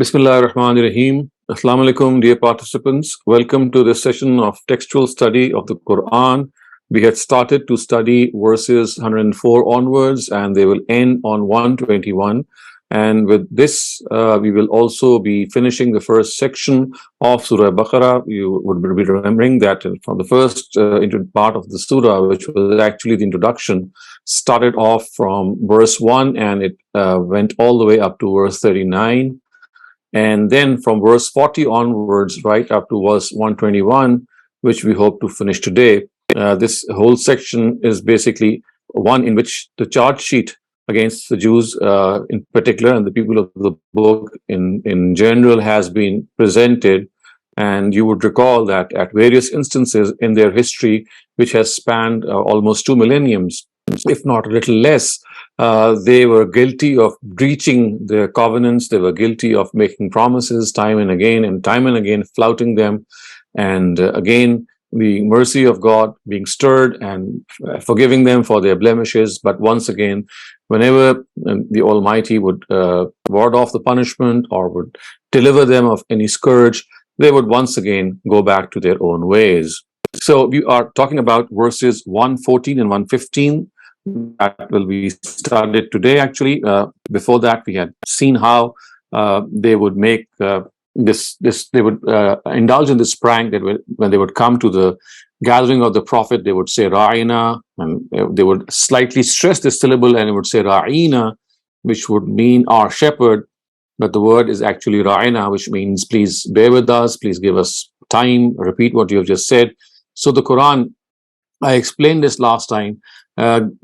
Bismillah ar-Rahman ar-Rahim. Assalamu alaikum, dear participants. Welcome to this session of textual study of the Quran. We had started to study verses 104 onwards, and they will end on 121. And with this, we will also be finishing the first section of Surah Baqarah. You would be remembering that from the first part of the surah, which was actually the introduction, started off from verse 1 and it went all the way up to verse 39. And then from verse 40 onwards, right up to verse 121, which we hope to finish today. This whole section is basically one in which the charge sheet against the Jews in particular and the people of the book in general has been presented. And you would recall that at various instances in their history, which has spanned almost 2 millenniums, if not a little less, they were guilty of breaching their covenants. They were guilty of making promises time and again, flouting them. And again, the mercy of God being stirred and forgiving them for their blemishes. But once again, whenever the Almighty would ward off the punishment or would deliver them of any scourge, they would once again go back to their own ways. So we are talking about verses 114 and 115. That will be started today. Actually, before that, we had seen how they would make they would indulge in this prank that when they would come to the gathering of the Prophet, they would say Ra'ina, and they would slightly stress this syllable, and it would say Ra'ina, which would mean our shepherd. But the word is actually Ra'ina, which means please bear with us, please give us time, repeat what you have just said. So the Quran, I explained this last time,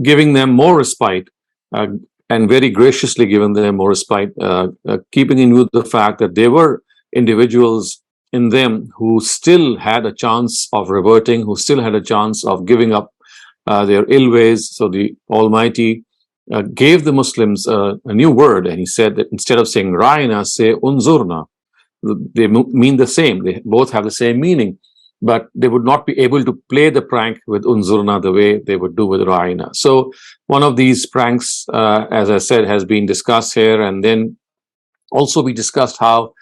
giving them more respite and very graciously giving them more respite, keeping in view the fact that there were individuals in them who still had a chance of reverting, who still had a chance of giving up their ill ways. So the Almighty gave the Muslims a new word, and He said that instead of saying Ra'ina, say Unzurna. They mean the same, they both have the same meaning. But they would not be able to play the prank with Unzurna the way they would do with Ra'ina. So one of these pranks, as I said, has been discussed here. And then also we discussed how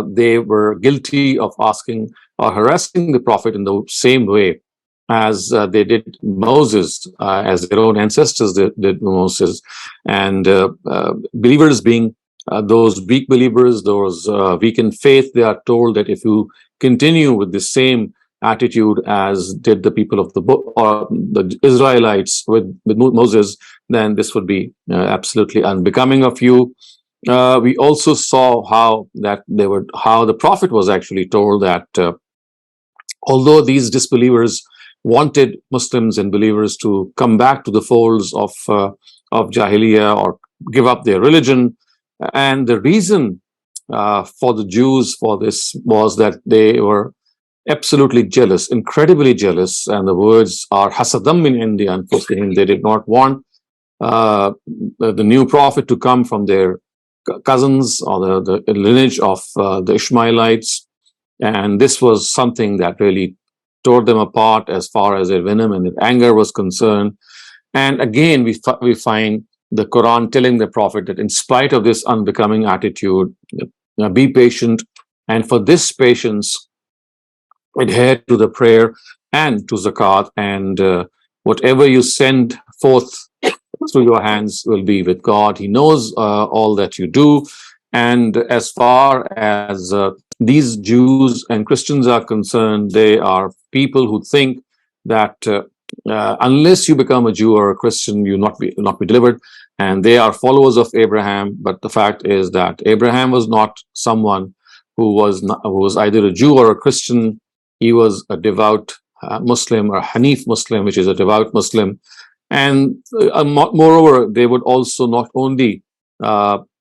they were guilty of asking or harassing the Prophet in the same way as they did Moses, as their own ancestors did Moses. And believers being those weak believers, those weak in faith, they are told that if you continue with the same attitude as did the people of the book or the Israelites with Moses, then this would be absolutely unbecoming of you. We also saw how the Prophet was actually told that although these disbelievers wanted Muslims and believers to come back to the folds of Jahiliyyah or give up their religion, and the reason for the Jews for this was that they were absolutely jealous, incredibly jealous, and the words are hasadam min indi anfusihim. They did not want the new prophet to come from their cousins or the lineage of the Ishmaelites, and this was something that really tore them apart as far as their venom and their anger was concerned. And again, we find the Quran telling the Prophet that in spite of this unbecoming attitude, be patient, and for this patience, adhere to the prayer and to zakat, and whatever you send forth through your hands will be with God. He knows all that you do. And as far as these Jews and Christians are concerned, they are people who think that unless you become a Jew or a Christian, you not be delivered. And they are followers of Abraham. But the fact is that Abraham was not someone who was either a Jew or a Christian. He was a devout Muslim, or Hanif Muslim, which is a devout Muslim. And moreover, they would also not only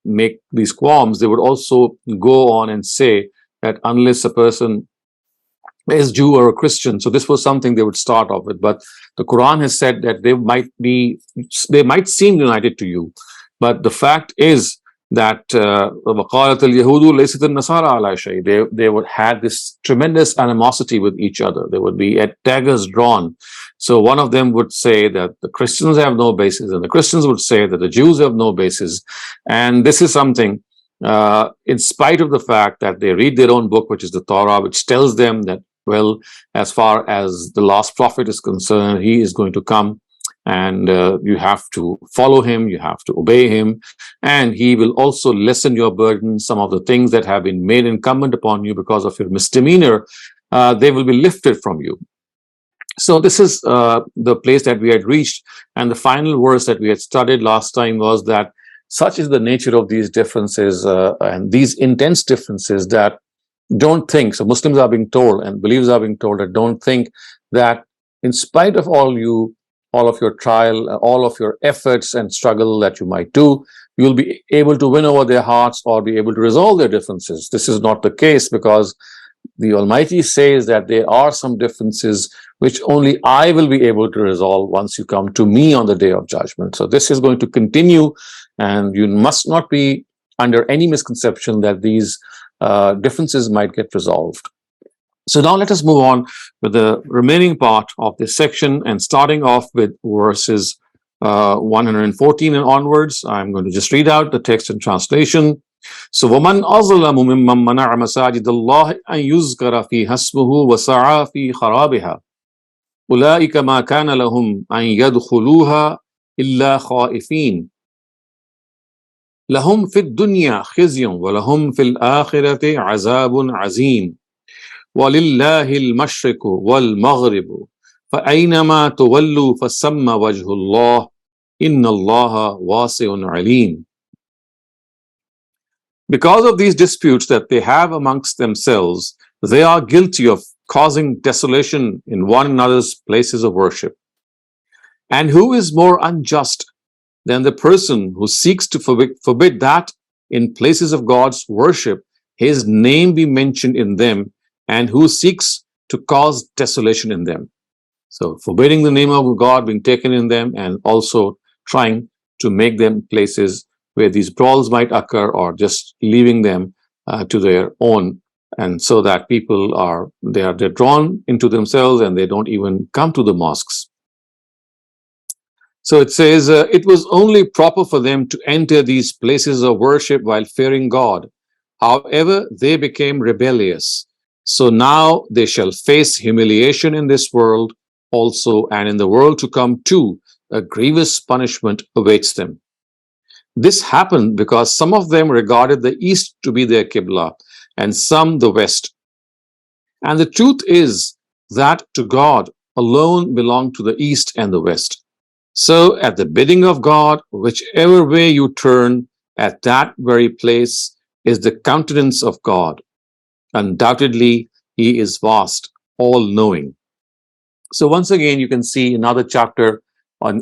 make these qualms, they would also go on and say that unless a person is Jew or a Christian, so this was something they would start off with. But the Quran has said that they might seem united to you, but the fact is that they would have this tremendous animosity with each other. There would be at daggers drawn. So one of them would say that the Christians have no basis, and the Christians would say that the Jews have no basis. And this is something in spite of the fact that they read their own book, which is the Torah, which tells them that, well, as far as the last prophet is concerned, he is going to come, and you have to follow him, you have to obey him, and he will also lessen your burden. Some of the things that have been made incumbent upon you because of your misdemeanor, they will be lifted from you. So this is the place that we had reached, and the final verse that we had studied last time was that such is the nature of these differences and these intense differences that don't think, so Muslims are being told and believers are being told that don't think that in spite of all of your trial, all of your efforts and struggle that you might do, you'll be able to win over their hearts or be able to resolve their differences. This is not the case, because the Almighty says that there are some differences which only I will be able to resolve once you come to me on the day of judgment. So this is going to continue, and you must not be under any misconception that these differences might get resolved. So now let us move on with the remaining part of this section, and starting off with verses 114 and onwards. I'm going to just read out the text and translation. So, وَمَنْ أَظْلَمُ مِمَّنْ مَنَعَ مَسَاجِدَ اللَّهِ أَنْ يُذْكَرَ فِيهَا اسْمُهُ وَسَعَى فِي خَرَابِهَا أُولَٰئِكَ مَا كَانَ لَهُمْ أَنْ يَدْخُلُوهَا إِلَّا خَائِفِينَ لَهُمْ فِي الدُّنْيَا خِزْيٌ وَلَهُمْ فِي الْآخِرَةِ عَذَابٌ عَظِيمٌ وَلِلَّهِ الْمَشْرِقُ وَالْمَغْرِبُ فَأَيْنَمَا تُوَلُّوا فَثَمَّ وَجْهُ اللَّهِ إِنَّ اللَّهَ وَاسِعٌ عَلِيمٌ. Because of these disputes that they have amongst themselves, they are guilty of causing desolation in one another's places of worship. And who is more unjust than the person who seeks to forbid that in places of God's worship his name be mentioned in them, and who seeks to cause desolation in them? So forbidding the name of God being taken in them, and also trying to make them places where these brawls might occur, or just leaving them to their own, and so that people they're drawn into themselves and they don't even come to the mosques. So it says, it was only proper for them to enter these places of worship while fearing God. However, they became rebellious. So now they shall face humiliation in this world also, and in the world to come too, a grievous punishment awaits them. This happened because some of them regarded the east to be their Qibla, and some the west. And the truth is that to God alone belong to the east and the west. So at the bidding of God, whichever way you turn, at that very place is the countenance of God. Undoubtedly, he is vast, all-knowing. So once again, you can see another chapter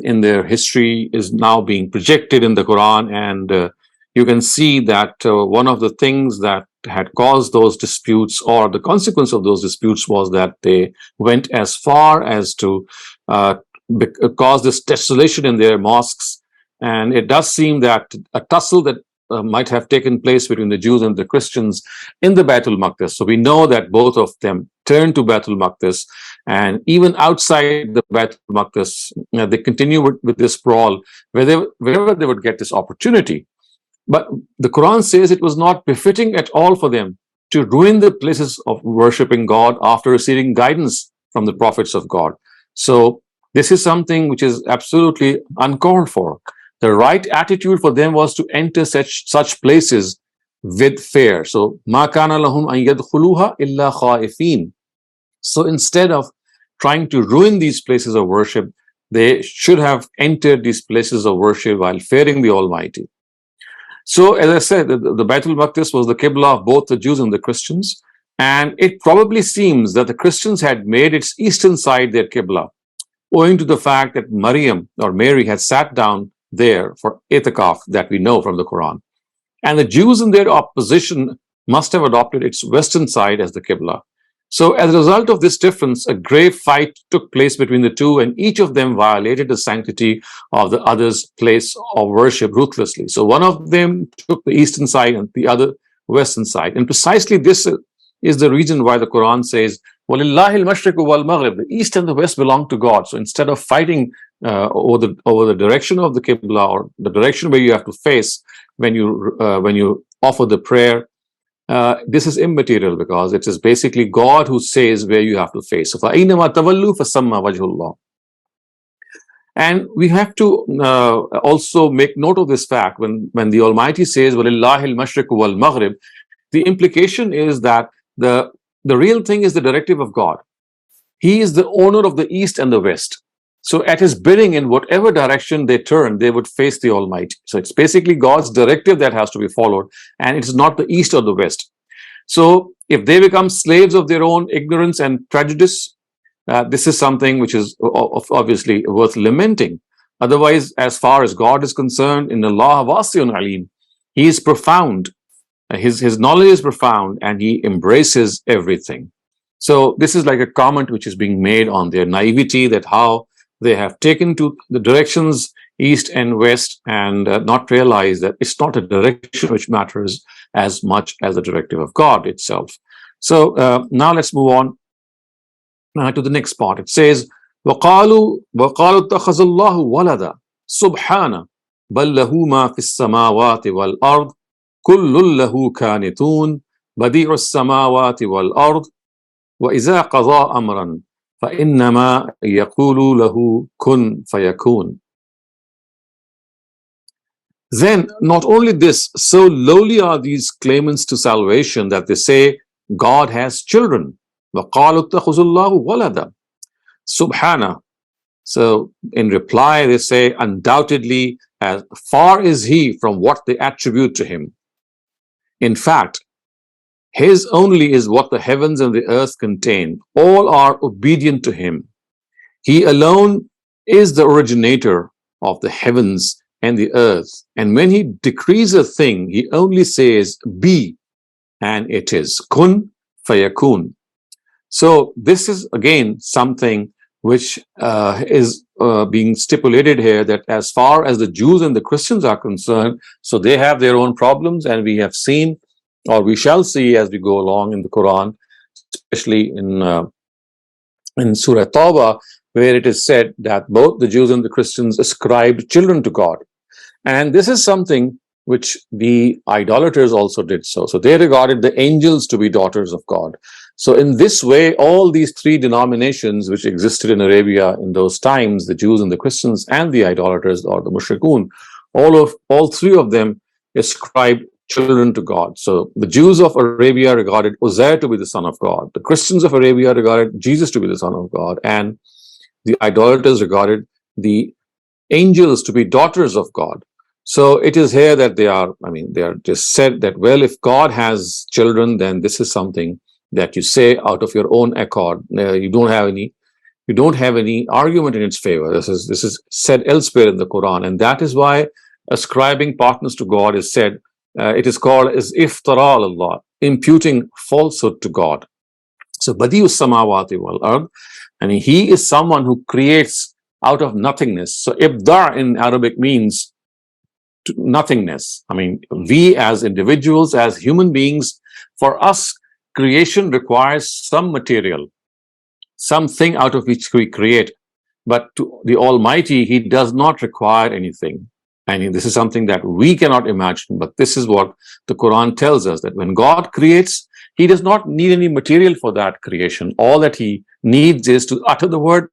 in their history is now being projected in the Quran, and you can see that one of the things that had caused those disputes, or the consequence of those disputes, was that they went as far as to cause this desolation in their mosques. And it does seem that a tussle that might have taken place between the Jews and the Christians in the Baitul Maqdis. So we know that both of them turned to Baitul Maqdis, and even outside the Baitul Maqdis, they continue with this brawl wherever they would get this opportunity. But the Quran says it was not befitting at all for them to ruin the places of worshipping God after receiving guidance from the prophets of God. So this is something which is absolutely uncalled for. The right attitude for them was to enter such places with fear. So, مَا كَانَ لَهُمْ أَن يَدْخُلُوهَا إِلَّا خَائِفِينَ. So instead of trying to ruin these places of worship, they should have entered these places of worship while fearing the Almighty. So, as I said, the Baitul Maqdis was the Qibla of both the Jews and the Christians, and it probably seems that the Christians had made its eastern side their Qibla, owing to the fact that Mary had sat down there for itikaf that we know from the Quran. And the Jews in their opposition must have adopted its western side as the Qibla. So as a result of this difference, a grave fight took place between the two, and each of them violated the sanctity of the other's place of worship ruthlessly. So one of them took the eastern side and the other western side. And precisely this is the reason why the Quran says, وَلِلَّهِ الْمَشْرِقُ وَالْمَغْرِبُ. The east and the west belong to God. So instead of fighting over the direction of the Qibla, or the direction where you have to face when you offer the prayer. This is immaterial because it is basically God who says where you have to face. So, فَأَيْنَمَا تَوَلُّوا فَثَمَّ وَجْهُ اللَّهِ. And we have to also make note of this fact when the Almighty says, وَلِلَّهِ الْمَشْرِقُ وَالْمَغْرِبُ, the implication is that the real thing is the directive of God. He is the owner of the East and the West. So at his bidding, in whatever direction they turn, they would face the Almighty. So it's basically God's directive that has to be followed, and it's not the East or the West. So if they become slaves of their own ignorance and prejudice, this is something which is obviously worth lamenting. Otherwise, as far as God is concerned, in Allah wasi'un alim, He is profound. His knowledge is profound, and He embraces everything. So this is like a comment which is being made on their naivety, that how they have taken to the directions East and West and not realized that it's not a direction which matters as much as the directive of God itself. So now let's move on to the next part. It says, وَقَالُوا اتَّخَذَ اللَّهُ وَلَدًا سُبْحَانَهُ بَلْ لَهُ مَا فِي السَّمَاوَاتِ وَالْأَرْضِ كُلٌّ لَهُ كَانِتُونَ بَدِيعُ السَّمَاوَاتِ وَالْأَرْضِ وَإِذَا قَضَى أَمْرًا فَإِنَّمَا يَقُولُ لَهُ كُن فَيَكُونُ. Then, not only this, so lowly are these claimants to salvation that they say God has children. وَقَالُوا اتَّخَذَ اللَّهُ وَلَدًا Subhana. So, in reply, they say, undoubtedly, as far is He from what they attribute to Him. In fact, His only is what the heavens and the earth contain. All are obedient to Him. He alone is the originator of the heavens and the earth. And when He decrees a thing, He only says, be, and it is. Kun fayakun. So this is again something which is being stipulated here, that as far as the Jews and the Christians are concerned, so they have their own problems, and we have seen, or we shall see as we go along in the Quran, especially in Surah Tawbah, where it is said that both the Jews and the Christians ascribed children to God. And this is something which the idolaters also did so. So they regarded the angels to be daughters of God. So in this way, all these three denominations which existed in Arabia in those times, the Jews and the Christians and the idolaters or the mushrikun, all three of them ascribed children to God. So the Jews of Arabia regarded Uzair to be the son of God. The Christians of Arabia regarded Jesus to be the son of God. And the idolaters regarded the angels to be daughters of God. So it is here that they are just said that, well, if God has children, then this is something that you say out of your own accord. You don't have any argument in its favor. This is said elsewhere in the Quran, and that is why ascribing partners to God is said. It is called as iftara Allah, imputing falsehood to God. So Badi'us samawati wal ard, and He is someone who creates out of nothingness. So ibda in Arabic means nothingness. We as individuals, as human beings, for us, creation requires some material, something out of which we create. But to the Almighty, He does not require anything. And this is something that we cannot imagine, but this is what the Quran tells us, that when God creates, He does not need any material for that creation. All that He needs is to utter the word,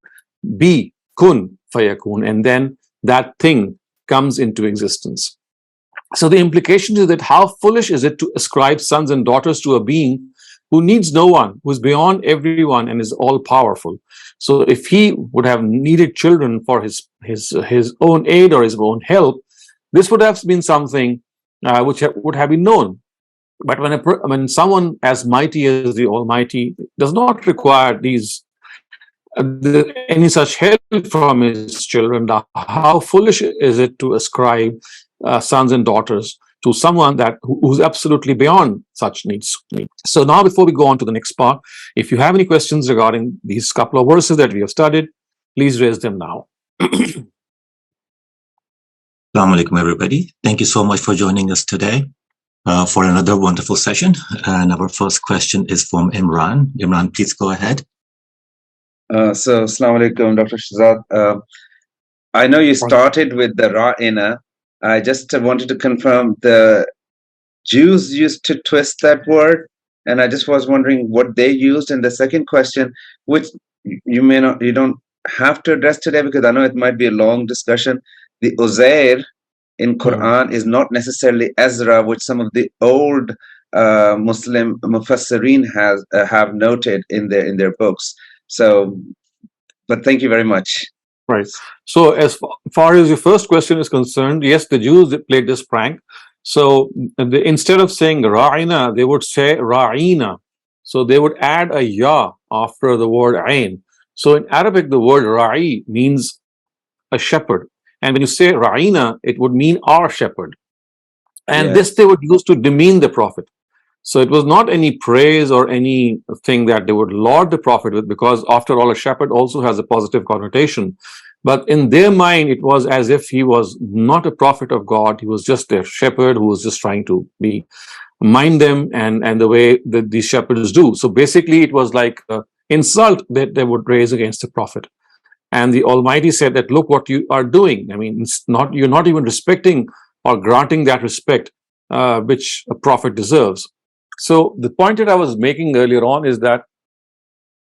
be, kun, fayakun, and then that thing comes into existence. So the implication is that how foolish is it to ascribe sons and daughters to a being who needs no one, who is beyond everyone and is all powerful. So if He would have needed children for his own aid or His own help, this would have been something which would have been known. But when someone as mighty as the Almighty does not require any such help from His children, how foolish is it to ascribe sons and daughters to someone who's absolutely beyond such needs. So now, before we go on to the next part, if you have any questions regarding these couple of verses that we have studied, please raise them now. Assalamu alaikum, everybody. Thank you so much for joining us today for another wonderful session. And our first question is from Imran. Imran, please go ahead. So, Assalamu alaikum, Dr. Shehzad. I know you started with the Ra'ina. I just wanted to confirm Jews used to twist that word, and I just was wondering what they used. And the second question, which you don't have to address today because I know it might be a long discussion. The Uzair in Quran is not necessarily Ezra, which some of the old Muslim Mufassirin have noted in their books. So, but thank you very much. Right. So as far as your first question is concerned, yes, the Jews played this prank. So instead of saying Ra'ina, they would say Ra'ina. So they would add a ya after the word ain. So in Arabic, the word Ra'i means a shepherd. And when you say Ra'ina, it would mean our shepherd. And this they would use to demean the Prophet. So it was not any praise or anything that they would laud the Prophet with, because after all, a shepherd also has a positive connotation. But in their mind, it was as if he was not a prophet of God. He was just their shepherd who was just trying to mind them and the way that these shepherds do. So basically, it was like an insult that they would raise against the Prophet. And the Almighty said that, look what you are doing. I mean, you're not even respecting or granting that respect which a prophet deserves. So the point that I was making earlier on is that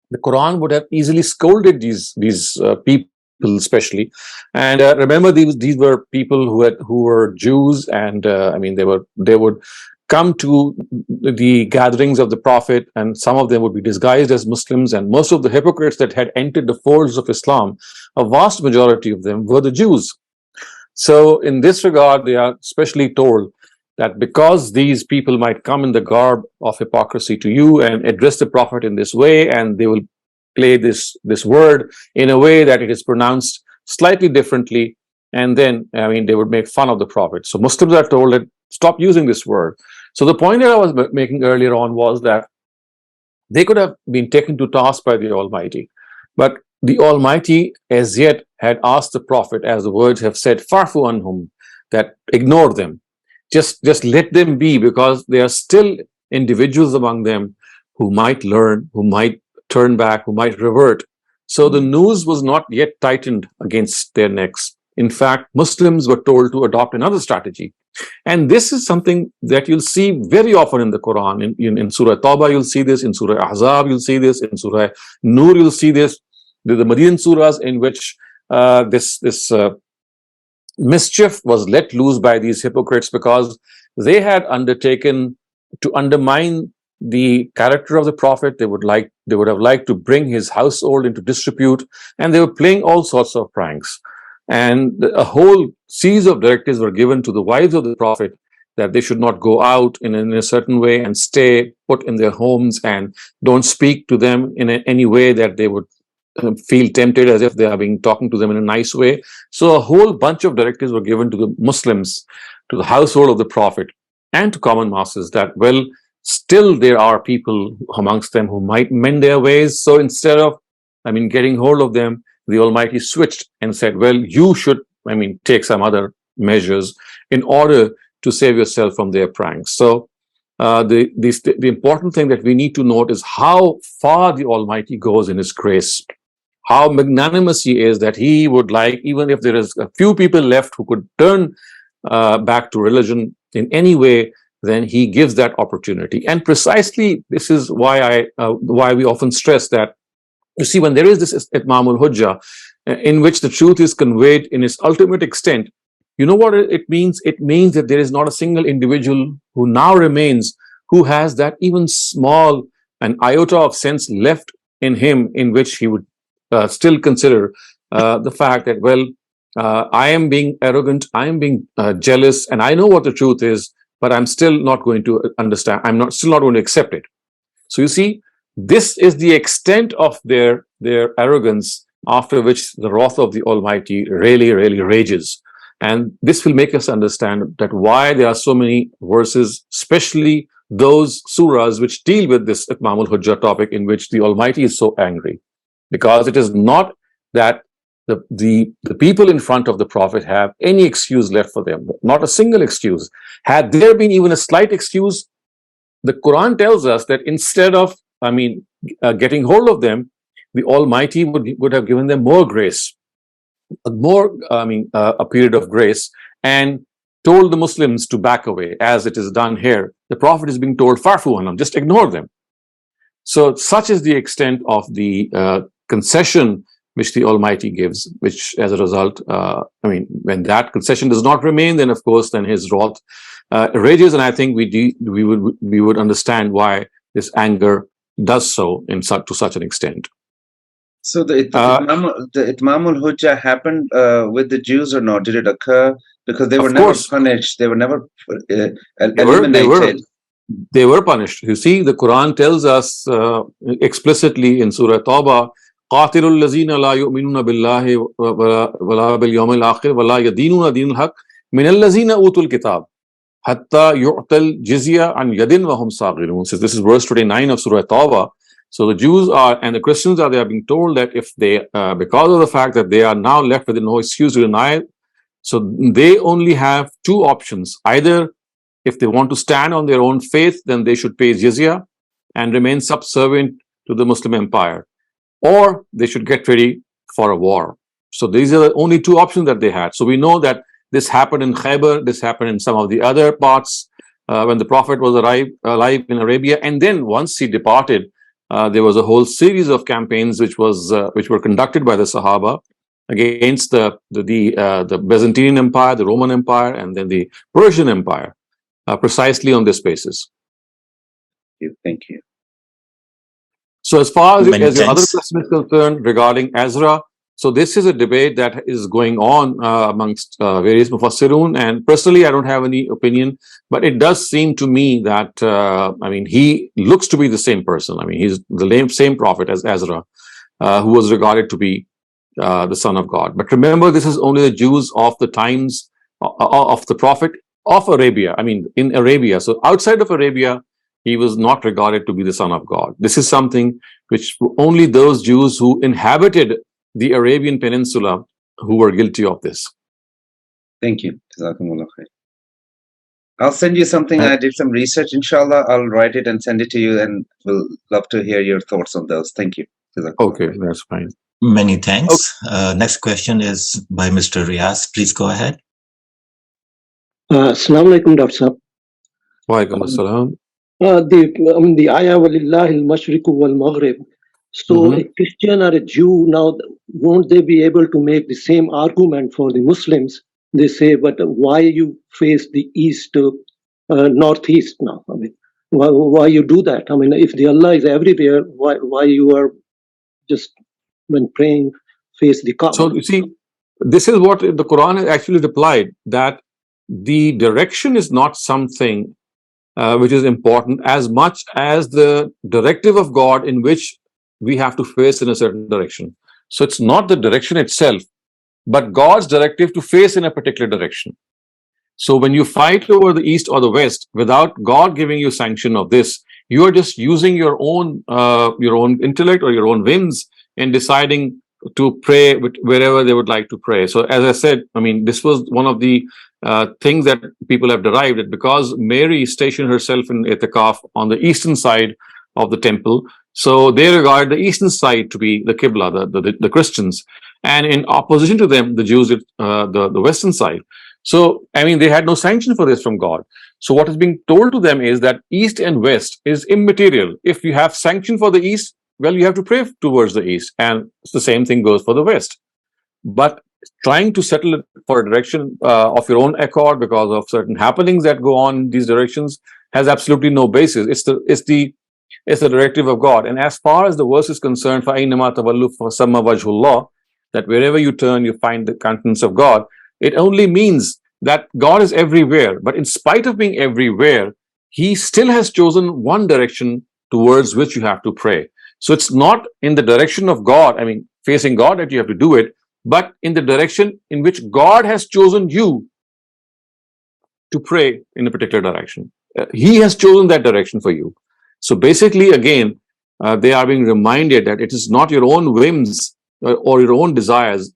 the Quran would have easily scolded these people, especially. And remember, these were people who were Jews, and I mean they would come to the gatherings of the Prophet, and some of them would be disguised as Muslims. And most of the hypocrites that had entered the folds of Islam, a vast majority of them were the Jews. So in this regard, they are especially told that because these people might come in the garb of hypocrisy to you and address the Prophet in this way, and they will play this word in a way that it is pronounced slightly differently, and then, I mean, they would make fun of the Prophet. So Muslims are told that stop using this word. So the point that I was making earlier on was that they could have been taken to task by the Almighty, but the Almighty as yet had asked the Prophet, as the words have said, Farfu anhum, that ignore them. Just let them be, because there are still individuals among them who might learn, who might turn back, who might revert. So the noose was not yet tightened against their necks. In fact, Muslims were told to adopt another strategy. And this is something that you'll see very often in the Quran. In Surah Tawbah, you'll see this. In Surah Ahzab, you'll see this. In Surah Nur, you'll see this. The Median surahs in which this mischief was let loose by these hypocrites, because they had undertaken to undermine the character of the Prophet. They would have liked to bring his household into disrepute, and they were playing all sorts of pranks. And a whole series of directives were given to the wives of the Prophet that they should not go out in a certain way and stay put in their homes, and don't speak to them in any way that they would feel tempted as if they are being talking to them in a nice way. So a whole bunch of directives were given to the Muslims, to the household of the Prophet, and to common masses, that, well, still there are people amongst them who might mend their ways. So instead of, I mean, getting hold of them, the Almighty switched and said, well, you should, I mean, take some other measures in order to save yourself from their pranks. So the important thing that we need to note is how far the Almighty goes in His grace, how magnanimous He is, that He would like, even if there is a few people left who could turn back to religion in any way, then He gives that opportunity. And precisely this is why we often stress that, you see, when there is this Itmamul Hujjah, in which the truth is conveyed in its ultimate extent, you know what it means? It means that there is not a single individual who now remains who has that even small an iota of sense left in him, in which he would still consider the fact that, well, I am being arrogant, I am being jealous, and I know what the truth is, but I'm still not going to understand. Still not going to accept it. So you see, this is the extent of their arrogance, after which the wrath of the Almighty really, really rages. And this will make us understand that why there are so many verses, especially those surahs which deal with this Itmamul Hujjah topic, in which the Almighty is so angry. Because it is not that the people in front of the Prophet have any excuse left for them, not a single excuse. Had there been even a slight excuse, the Quran tells us that instead of, getting hold of them, the Almighty would have given them more grace, a period of grace, and told the Muslims to back away, as it is done here, the Prophet is being told, Farfu anhum, just ignore them. So such is the extent of the concession which the Almighty gives, which as a result, when that concession does not remain, then of course, then his wrath rages, and I think we would understand why this anger does so to such an extent. So the Itmamul Hujjah happened with the Jews or not? Did it occur? Because they were never punished. They were never eliminated. They were punished. You see, the Quran tells us explicitly in Surah Tawbah, قَاتِلُوا الَّذِينَ لَا يُؤْمِنُونَ بِاللَّهِ وَلَا بِالْيَوْمِ الْآخِرِ وَلَا يَدِينُونَ دِينَ الْحَقِّ مِنَ الَّذِينَ أُوتُوا الْكِتَابَ حَتَّى يُعْطَى الْجِزْيَةَ عَنْ يَدٍ وَهُمْ صَاغِرُونَ. So this is verse 29 of Surah Tawbah. So the Jews and the Christians they are being told that if they, because of the fact that they are now left with no excuse to deny, so they only have two options. Either if they want to stand on their own faith, then they should pay jizya and remain subservient to the Muslim empire, or they should get ready for a war. So these are the only two options that they had. So we know that this happened in Khaybar, this happened in some of the other parts when the Prophet was alive in Arabia, and then once he departed, there was a whole series of campaigns which were conducted by the Sahaba against the Byzantine Empire, the Roman Empire, and then the Persian Empire, precisely on this basis. Thank you. So as far as your other question is concerned regarding Ezra, so this is a debate that is going on amongst various Mufassirun, and personally I don't have any opinion, but it does seem to me that, he looks to be the same person. He's the same prophet as Ezra, who was regarded to be the son of God. But remember, this is only the Jews of the times of the prophet of Arabia, in Arabia. So outside of Arabia, he was not regarded to be the son of God. This is something which only those Jews who inhabited the Arabian Peninsula who were guilty of this. Thank you. I'll send you something. I did some research, inshallah. I'll write it and send it to you, and we'll love to hear your thoughts on those. Thank you. Okay, that's fine. Many thanks. Okay. Next question is by Mr. Riaz. Please go ahead. Assalamu alaikum, Dr. Sahab. Wa alaikum assalam. The ayah walillahi al-mashriqu wal-maghrib. So a Christian or a Jew, now won't they be able to make the same argument for the Muslims? They say, but why you face the east, northeast now? Why you do that? If the Allah is everywhere, why you are just when praying face the Kaaba? So you see, this is what the Quran has actually replied, that the direction is not something which is important as much as the directive of God in which we have to face in a certain direction. So it's not the direction itself, but God's directive to face in a particular direction. So when you fight over the east or the west without God giving you sanction of this, you are just using your own intellect or your own whims in deciding to pray wherever they would like to pray. So as I said, this was one of the things that people have derived, that because Mary stationed herself in itikaf on the eastern side of the temple, so they regard the eastern side to be the Qibla, the Christians, and in opposition to them, the Jews, the western side. So, they had no sanction for this from God. So what is being told to them is that east and west is immaterial. If you have sanction for the east, well, you have to pray towards the east, and the same thing goes for the west. But trying to settle it for a direction of your own accord because of certain happenings that go on in these directions has absolutely no basis. It's the directive of God. And as far as the verse is concerned, فَأَيْنَمَا تَوَلُّوا فَثَمَّ وَجْهُ اللَّهِ, that wherever you turn, you find the countenance of God, it only means that God is everywhere. But in spite of being everywhere, He still has chosen one direction towards which you have to pray. So it's not in the direction of God, facing God, that you have to do it, but in the direction in which God has chosen you to pray in a particular direction. He has chosen that direction for you. So basically, again, they are being reminded that it is not your own whims or your own desires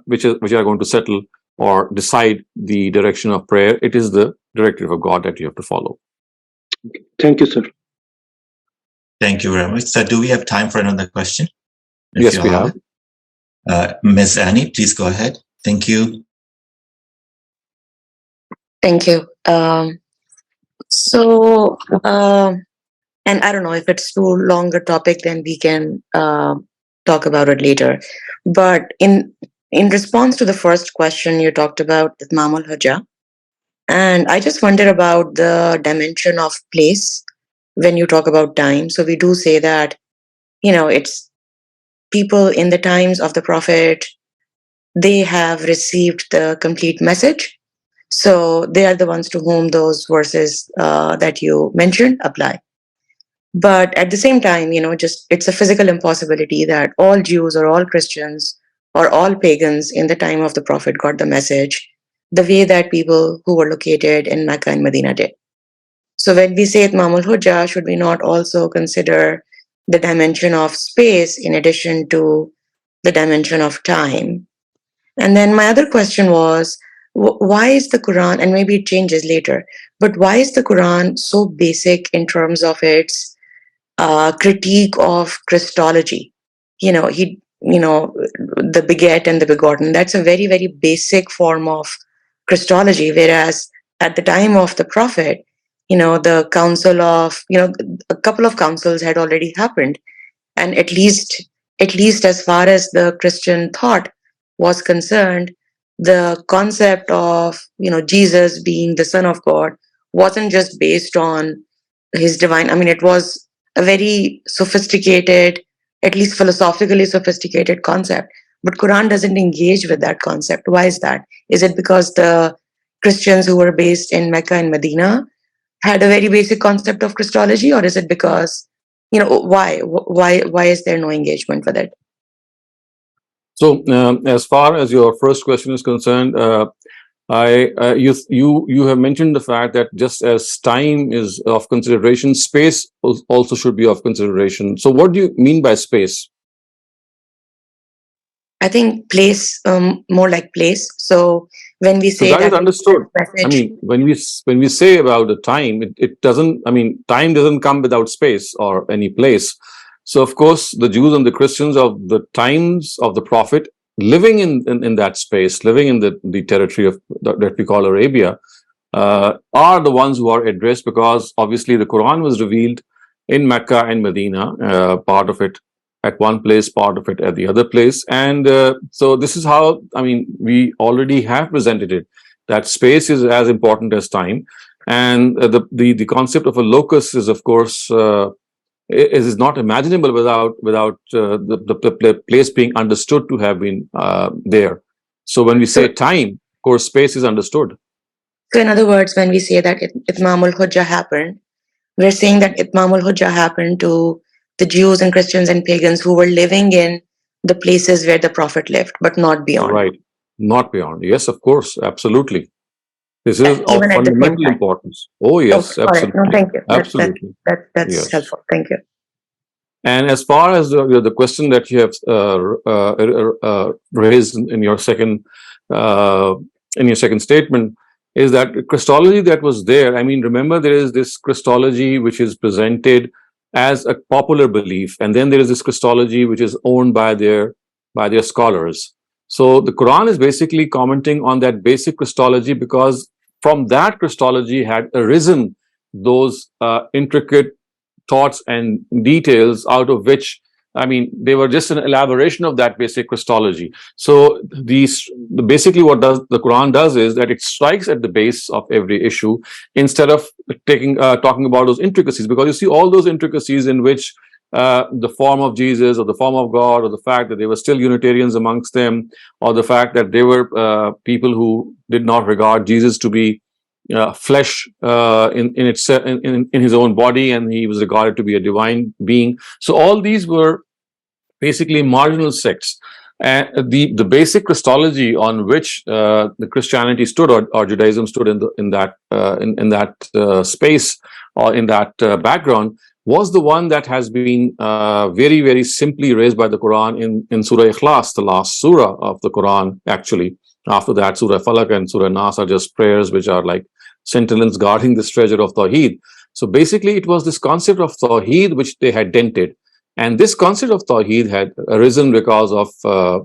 which are going to settle or decide the direction of prayer. It is the directive of God that you have to follow. Thank you, sir. Thank you very much. So do we have time for another question? Yes, we have. Ms. Annie, please go ahead. Thank you. Thank you. So, and I don't know if it's too long a topic, then we can talk about it later. But in response to the first question, you talked about Itmam al-Hujjah. And I just wonder about the dimension of place when you talk about time. So we do say that, it's people in the times of the Prophet, they have received the complete message. So they are the ones to whom those verses that you mentioned apply. But at the same time, just it's a physical impossibility that all Jews or all Christians or all pagans in the time of the Prophet got the message the way that people who were located in Mecca and Medina did. So when we say Itmam al-Hujjah, should we not also consider the dimension of space in addition to the dimension of time? And then my other question was, why is the Quran, and maybe it changes later, but why is the Quran so basic in terms of its critique of Christology? The beget and the begotten, that's a very, very basic form of Christology. Whereas at the time of the Prophet, the council of, a couple of councils had already happened. And at least as far as the Christian thought was concerned, the concept of, Jesus being the Son of God wasn't just based on his divine. I mean, it was a very sophisticated, at least philosophically sophisticated concept. But Quran doesn't engage with that concept. Why is that? Is it because the Christians who were based in Mecca and Medina had a very basic concept of Christology, or is it because, why is there no engagement with it? So, as far as your first question is concerned, you have mentioned the fact that just as time is of consideration, space also should be of consideration. So, what do you mean by space? I think place, more like place. So when we say that is understood. I mean, when we say about the time, it doesn't. I mean, time doesn't come without space or any place. So, of course, the Jews and the Christians of the times of the Prophet, living in that space, living in the territory of that we call Arabia, are the ones who are addressed, because obviously the Quran was revealed in Mecca and Medina, part of it at one place, part of it at the other place. And so this is how, I mean, we already have presented it, that space is as important as time. And the concept of a locus is, of course, is not imaginable without the place being understood to have been there. So when we say time, of course, space is understood. So in other words, when we say that Itmam al-Hujjah happened, we're saying that Itmam al-Hujjah happened to the Jews and Christians and pagans who were living in the places where the Prophet lived, but not beyond. Right, not beyond. Yes, of course, absolutely. This is of fundamental importance. Oh, yes, absolutely. No, thank you. Absolutely. That's yes. helpful. Thank you. And as far as the question that you have raised in your second statement, is that Christology that was there. I mean, remember, there is this Christology which is presented as a popular belief, and then there is this Christology which is owned by their scholars. So the Quran is basically commenting on that basic Christology, because from that Christology had arisen those intricate thoughts and details, out of which, I mean, they were just an elaboration of that basic Christology. So basically what the Quran does is that it strikes at the base of every issue, instead of talking about those intricacies, because you see all those intricacies in which the form of Jesus, or the form of God, or the fact that there were still Unitarians amongst them, or the fact that there were people who did not regard Jesus to be flesh in his own body, and he was regarded to be a divine being. So all these were basically marginal sects. And the basic Christology on which the Christianity stood, or Judaism stood in that space, or in that background, was the one that has been very, very simply raised by the Quran in Surah Ikhlas, the last surah of the Quran, actually. After that, Surah Falaq and Surah Nas are just prayers which are like sentinels guarding this treasure of Tawheed. So basically, it was this concept of Tawheed which they had dented. And this concept of Tawheed had arisen because of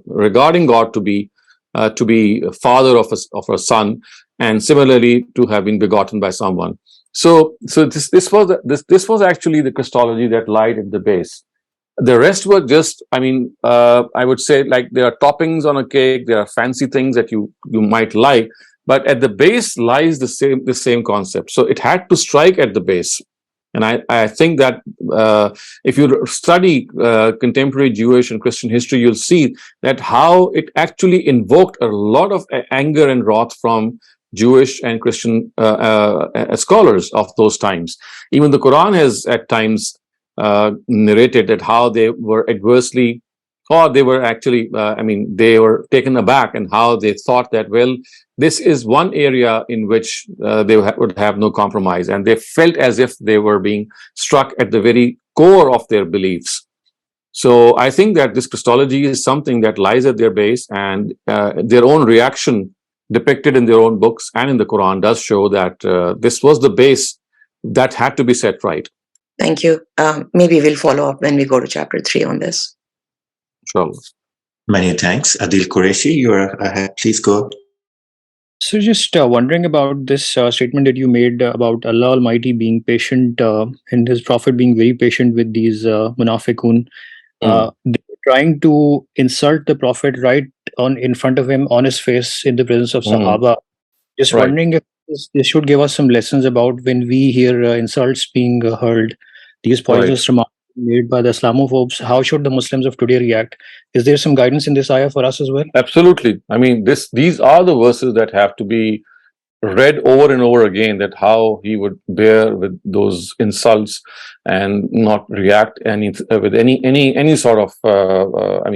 regarding God to be father of a son, and similarly to have been begotten by someone. So this was actually the Christology that lied at the base. The rest were just, I would say, like, there are toppings on a cake, there are fancy things that you might like, but at the base lies the same concept. So it had to strike at the base. And I think that if you study contemporary Jewish and Christian history, you'll see that how it actually invoked a lot of anger and wrath from Jewish and Christian scholars of those times. Even the Quran has at times narrated that how they were adversely, or they were actually, they were taken aback, and how they thought that, well, this is one area in which they would have no compromise, and they felt as if they were being struck at the very core of their beliefs. So I think that this Christology is something that lies at their base, and their own reaction depicted in their own books and in the Quran does show that this was the base that had to be set right. Thank you. Maybe we'll follow up when we go to chapter 3 on this. Sure. Many thanks. Adil Qureshi, you're ahead. Please go. So just wondering about this statement that you made about Allah Almighty being patient and His Prophet being very patient with these munafiqun. They're trying to insult the Prophet right in front of him, on his face, in the presence of Sahaba. Just wondering if this should give us some lessons about when we hear insults being hurled, these poisonous remarks made by the Islamophobes. How should the Muslims of today react? Is there some guidance in this ayah for us as well? Absolutely. I mean, these are the verses that have to be read over and over again, that how he would bear with those insults and not react with any sort of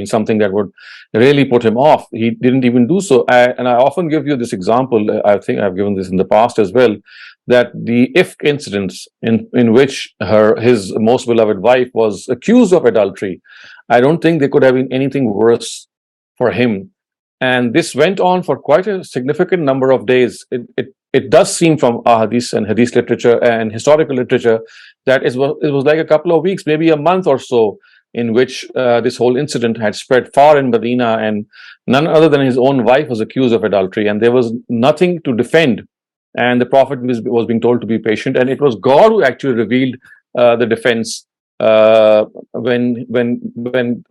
something that would really put him off. He didn't even do so. And I often give you this example. I think I've given this in the past as well, that the Ifk incidents in which his most beloved wife was accused of adultery, I don't think there could have been anything worse for him. And this went on for quite a significant number of days. It does seem from hadith and hadith literature and historical literature that it was like a couple of weeks, maybe a month or so, in which this whole incident had spread far in Medina, and none other than his own wife was accused of adultery, and there was nothing to defend. And the Prophet was being told to be patient, and it was God who actually revealed the defense when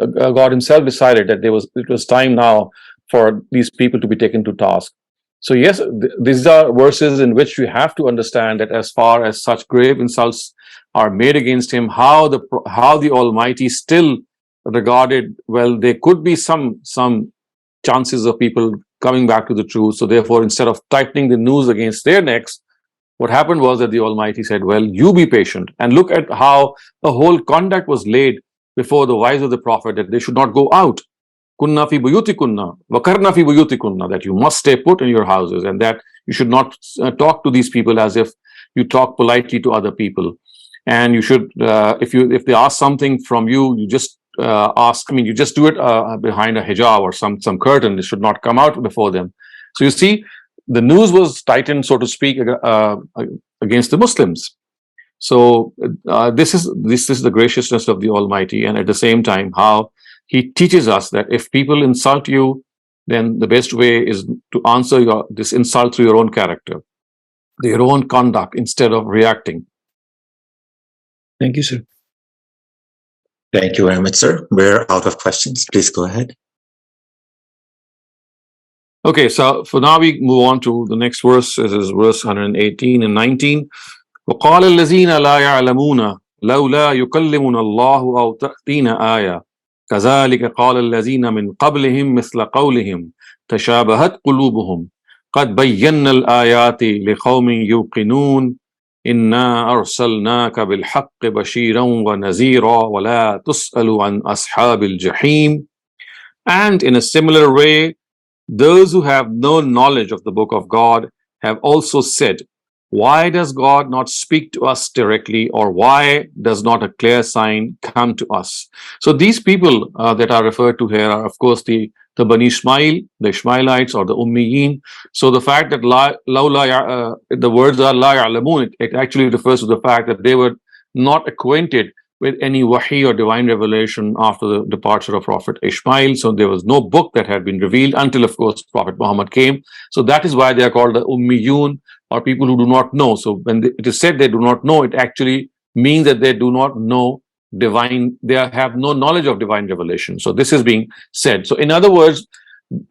God Himself decided that it was time now for these people to be taken to task. So yes, these are verses in which we have to understand that as far as such grave insults are made against him, how the Almighty still regarded, well, there could be some chances of people coming back to the truth. So therefore, instead of tightening the noose against their necks, what happened was that the Almighty said, well, you be patient. And look at how the whole conduct was laid before the wives of the Prophet, that they should not go out. Kunna fi buyutikunna, wakarna fi buyutikunna, that you must stay put in your houses, and that you should not talk to these people as if you talk politely to other people. And you should, if they ask something from you, you just you just do it behind a hijab or some curtain. It should not come out before them. So you see, the news was tightened, so to speak, against the Muslims. So this is the graciousness of the Almighty, and at the same time, how He teaches us that if people insult you, then the best way is to answer this insult through your own character, your own conduct, instead of reacting. Thank you, sir. Thank you very much, sir. We're out of questions. Please go ahead. Okay, so for now we move on to the next verse. This is verse 118 and 19. وَقَالَ الَّذِينَ لَا يَعْلَمُونَ لَوْلَا يُكَلِّمُنَا اللَّهُ أَوْ تَأْتِينَ آيَةٌ كَذَلِكَ قَالَ الَّذِينَ مِنْ قَبْلِهِمْ مِثْلَ قَوْلِهِمْ تَشَابَهَتْ قُلُوبُهُمْ قَدْ بَيَّنَّا الْآيَاتِ لِقَوْمٍ يُوقِنُونَ إِنَّا أَرْسَلْنَاكَ بِالْحَقِّ بَشِيرًا وَنَذِيرًا وَلَا تُسْأَلُ عَنْ أَصْحَابِ الْجَحِيمِ. And in a similar way, those who have no knowledge of the book of God have also said, why does God not speak to us directly, or why does not a clear sign come to us? So these people that are referred to here are, of course, the Bani Ismail, the Ishmaelites, or the Ummiyin. So the fact that the words are la ya'lamun, it actually refers to the fact that they were not acquainted with any wahi or divine revelation after the departure of Prophet Ishmael. So there was no book that had been revealed until, of course, Prophet Muhammad came. So that is why they are called the Ummiyun, or people who do not know. So when it is said they do not know, it actually means that they do not know divine, they have no knowledge of divine revelation. So this is being said. So in other words,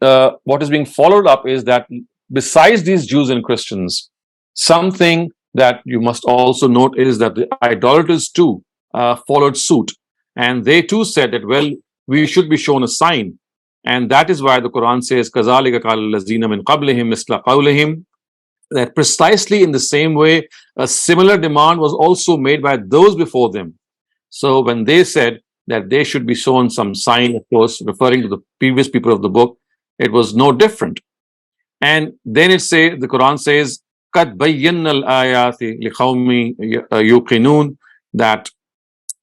what is being followed up is that besides these Jews and Christians, something that you must also note is that the idolaters too followed suit, and they too said that, well, we should be shown a sign, and that is why the Quran says كَذَلِكَ قَالَ الَّذِينَ مِنْ قَبْلِهِمْ مِثْلَ قَوْلِهِمْ, that precisely in the same way a similar demand was also made by those before them. So when they said that they should be shown some sign, of course referring to the previous people of the book, it was no different. And then the Quran says قَدْ بَيَّنَّا الْآيَاتِ لِقَوْمٍ يُوقِنُونَ, that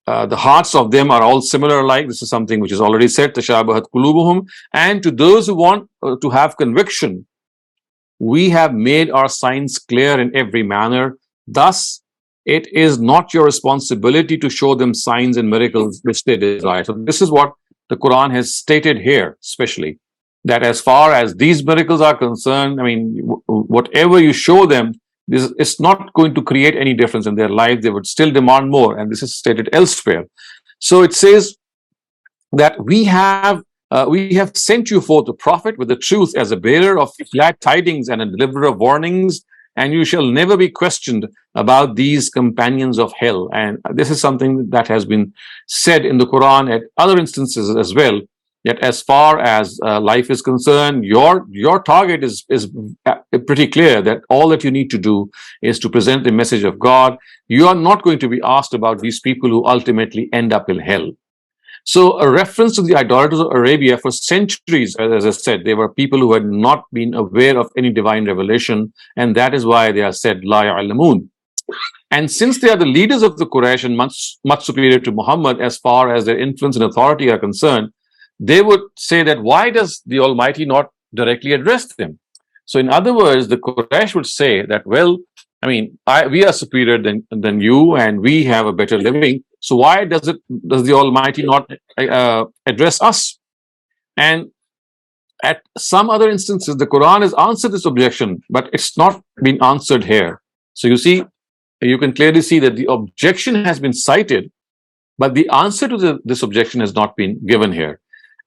the hearts of them are all similar alike. This is something which is already said, تَشَابَهَتْ قُلُوبُهُمْ, and to those who want to have conviction, we have made our signs clear in every manner. Thus, it is not your responsibility to show them signs and miracles which they desire. So this is what the Quran has stated here, especially, that as far as these miracles are concerned, I mean, whatever you show them, it's not going to create any difference in their life. They would still demand more, and this is stated elsewhere. So it says that we have sent you forth a prophet with the truth as a bearer of glad tidings and a deliverer of warnings, and you shall never be questioned about these companions of hell. And this is something that has been said in the Quran at other instances as well, that as far as life is concerned, your target is pretty clear, that all that you need to do is to present the message of God. You are not going to be asked about these people who ultimately end up in hell. So a reference to the idolaters of Arabia for centuries, as I said, they were people who had not been aware of any divine revelation, and that is why they are said La ya'lamun. And since they are the leaders of the Quraysh and much superior to Muhammad as far as their influence and authority are concerned, they would say that why does the Almighty not directly address them? So in other words, the Quraysh would say that, well, I mean, we are superior than you, and we have a better living. So why does the Almighty not address us? And at some other instances, the Quran has answered this objection, but it's not been answered here. So you can clearly see that the objection has been cited, but the answer to this objection has not been given here.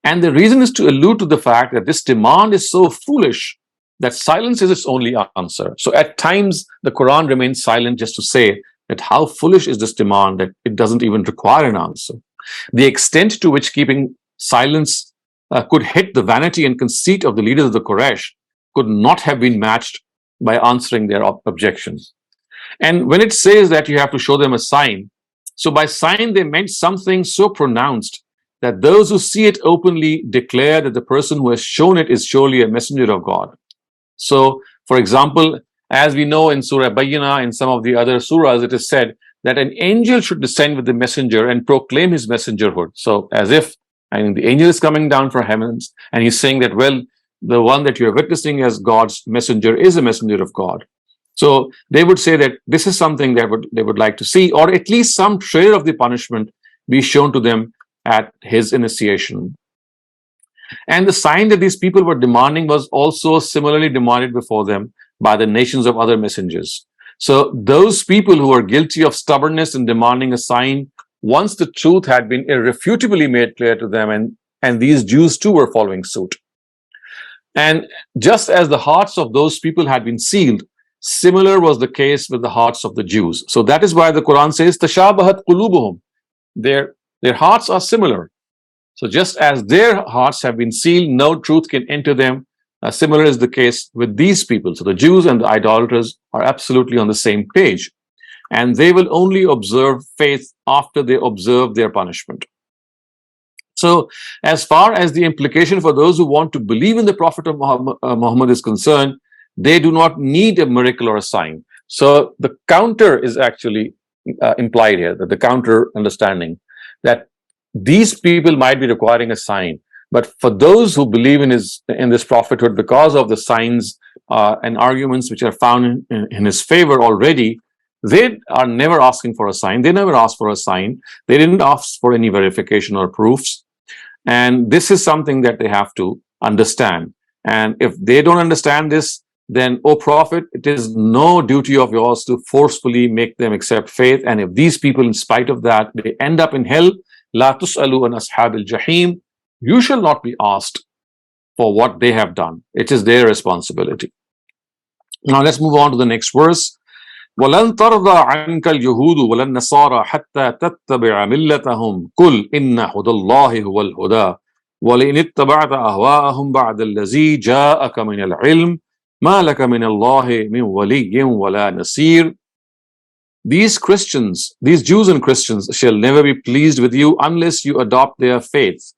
And the reason is to allude to the fact that this demand is so foolish that silence is its only answer. So at times, the Quran remains silent just to say that how foolish is this demand that it doesn't even require an answer. The extent to which keeping silence could hit the vanity and conceit of the leaders of the Quraysh could not have been matched by answering their objections. And when it says that you have to show them a sign, so by sign they meant something so pronounced that those who see it openly declare that the person who has shown it is surely a messenger of God. So, for example, as we know in Surah Baqarah and some of the other surahs, it is said that an angel should descend with the messenger and proclaim his messengerhood. So, as if the angel is coming down from heavens and he's saying that, well, the one that you're witnessing as God's messenger is a messenger of God. So they would say that this is something that they would like to see, or at least some trace of the punishment be shown to them at his initiation. And the sign that these people were demanding was also similarly demanded before them by the nations of other messengers. So those people who were guilty of stubbornness in demanding a sign, once the truth had been irrefutably made clear to them, and these Jews too were following suit. And just as the hearts of those people had been sealed, similar was the case with the hearts of the Jews. So that is why the Quran says, "Tashabahat qulubuhum." Their hearts are similar. So just as their hearts have been sealed, no truth can enter them. Similar is the case with these people. So the Jews and the idolaters are absolutely on the same page, and they will only observe faith after they observe their punishment. So as far as the implication for those who want to believe in the Prophet of Muhammad is concerned, they do not need a miracle or a sign. So the counter is actually implied here, that the counter understanding that these people might be requiring a sign, but for those who believe in this prophethood, because of the signs and arguments which are found in his favor already, They are never asking for a sign. They never asked for a sign. They didn't ask for any verification or proofs. And this is something that they have to understand. And if they don't understand this, then, O Prophet, it is no duty of yours to forcefully make them accept faith. And if these people, in spite of that, they end up in hell, La tus'alu an ashabil jahim, you shall not be asked for what they have done. It is their responsibility. Now let's move on to the next verse. وَلَن تَرْضَى عَنْكَ الْيَهُودُ وَلَا النَّصَارَى حَتَّى تَتَّبِعَ مِلَّتَهُمْ قُلْ إِنَّ هُدَى اللَّهِ هُوَ الْهُدَى وَلَئِنِ اتَّبَعْتَ أَهْوَاءَهُمْ بَعْدَ الَّذِي جَاءَكَ مِنَ الْعِلْمِ مَا لَكَ مِنَ اللَّهِ مِنْ وَلِيٍّ وَلَا نَصِيرٍ. These Christians, these Jews and Christians shall never be pleased with you unless you adopt their faith.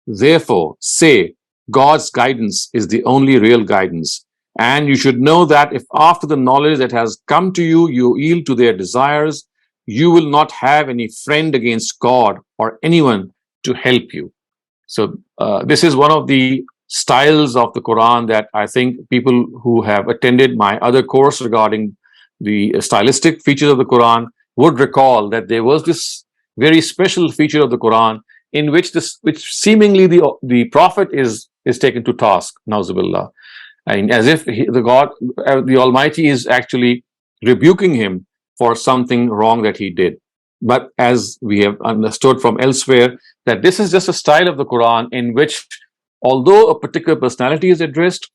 Therefore, say, God's guidance is the only real guidance. And you should know that if after the knowledge that has come to you, you yield to their desires, you will not have any friend against God or anyone to help you. So this is one of the styles of the Quran that I think people who have attended my other course regarding the stylistic features of the Quran would recall that there was this very special feature of the Quran in which seemingly the Prophet is taken to task, Nauzubillah. And as if the Almighty is actually rebuking him for something wrong that he did. But as we have understood from elsewhere, that this is just a style of the Quran in which, although a particular personality is addressed,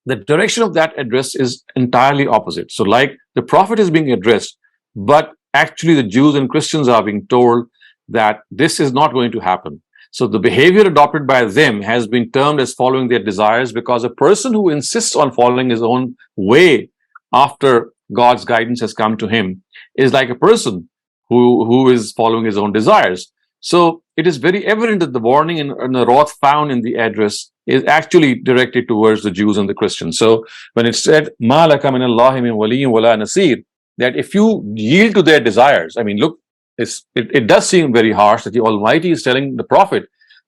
the direction of that address is entirely opposite. So like the Prophet is being addressed, but actually the Jews and Christians are being told that this is not going to happen. So the behavior adopted by them has been termed as following their desires, because a person who insists on following his own way after God's guidance has come to him is like a person who is following his own desires. So it is very evident that the warning and the wrath found in the address is actually directed towards the Jews and the Christians. So when it said, Ma laka min Allahi min waliyyin wala nasir, that if you yield to their desires, I mean, look, it does seem very harsh that the Almighty is telling the Prophet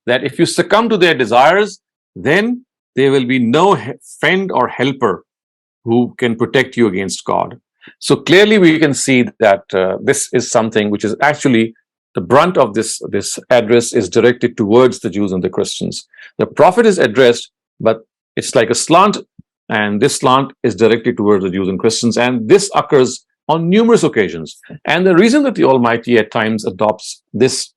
that if you succumb to their desires, then there will be no friend or helper who can protect you against God. So clearly we can see that this is something which is actually the brunt of this address is directed towards the Jews and the Christians. The Prophet is addressed, but it's like a slant, and this slant is directed towards the Jews and Christians, and this occurs on numerous occasions. And the reason that the Almighty at times adopts this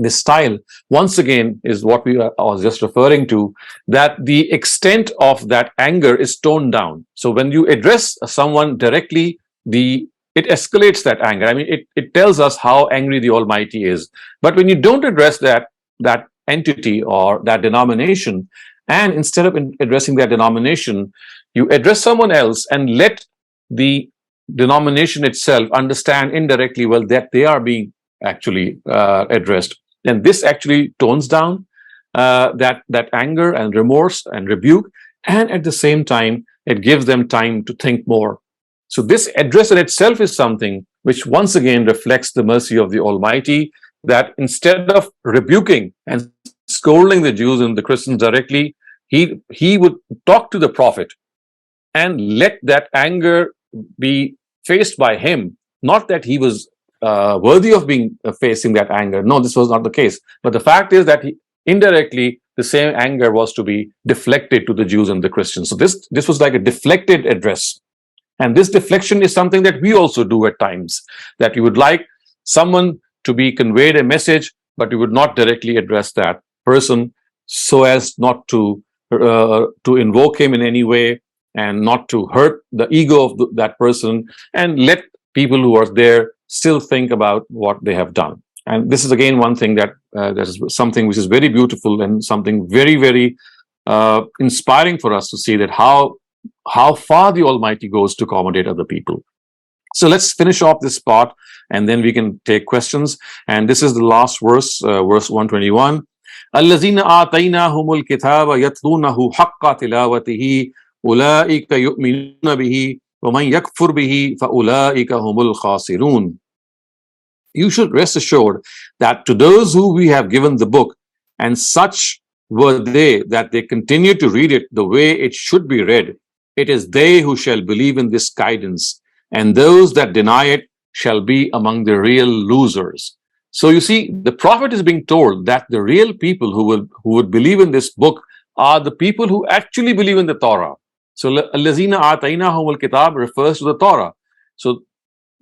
style, once again, is what I was just referring to, that the extent of that anger is toned down. So when you address someone directly, it escalates that anger. I mean, it tells us how angry the Almighty is. But when you don't address that entity or that denomination, and instead of addressing that denomination, you address someone else and let the denomination itself understand indirectly, well, that they are being actually addressed. And this actually tones down that anger and remorse and rebuke, and at the same time, it gives them time to think more. So this address in itself is something which once again reflects the mercy of the Almighty, that instead of rebuking and scolding the Jews and the Christians directly, he would talk to the Prophet and let that anger be faced by him. Not that he was worthy of being facing that anger. No, this was not the case. But the fact is that indirectly, the same anger was to be deflected to the Jews and the Christians. So this was like a deflected address. And this deflection is something that we also do at times, that you would like someone to be conveyed a message, but you would not directly address that person so as not to invoke him in any way and not to hurt the ego of that person, and let people who are there still think about what they have done. And this is again one thing that is something which is very beautiful and something very, very inspiring for us to see that how far the Almighty goes to accommodate other people. So let's finish off this part and then we can take questions. And this is the last verse, verse 121. الَّذِينَ آتَيْنَاهُمُ الْكِتَابَ يَتْلُونَهُ حَقَّ تِلَاوَتِهِ أُولَٰئِكَ يُؤْمِنُونَ بِهِ وَمَنْ يَكْفُرْ بِهِ فَأُولَٰئِكَ هُمُ الْخَاسِرُونَ. You should rest assured that to those who we have given the book, and such were they that they continue to read it the way it should be read, it is they who shall believe in this guidance, and those that deny it shall be among the real losers. So you see, the Prophet is being told that the real people who would believe in this book are the people who actually believe in the Torah. So Allazina atainahumul kitab refers to the Torah. So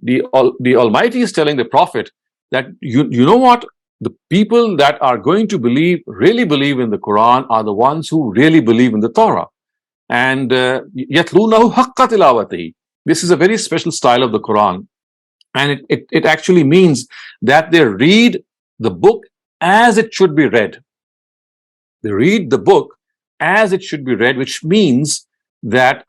the Almighty is telling the Prophet that you know what? The people that are going to really believe in the Quran are the ones who really believe in the Torah. And yatlunahu haqqa tilawatihi. This is a very special style of the Quran. And it actually means that they read the book as it should be read. They read the book as it should be read, which means that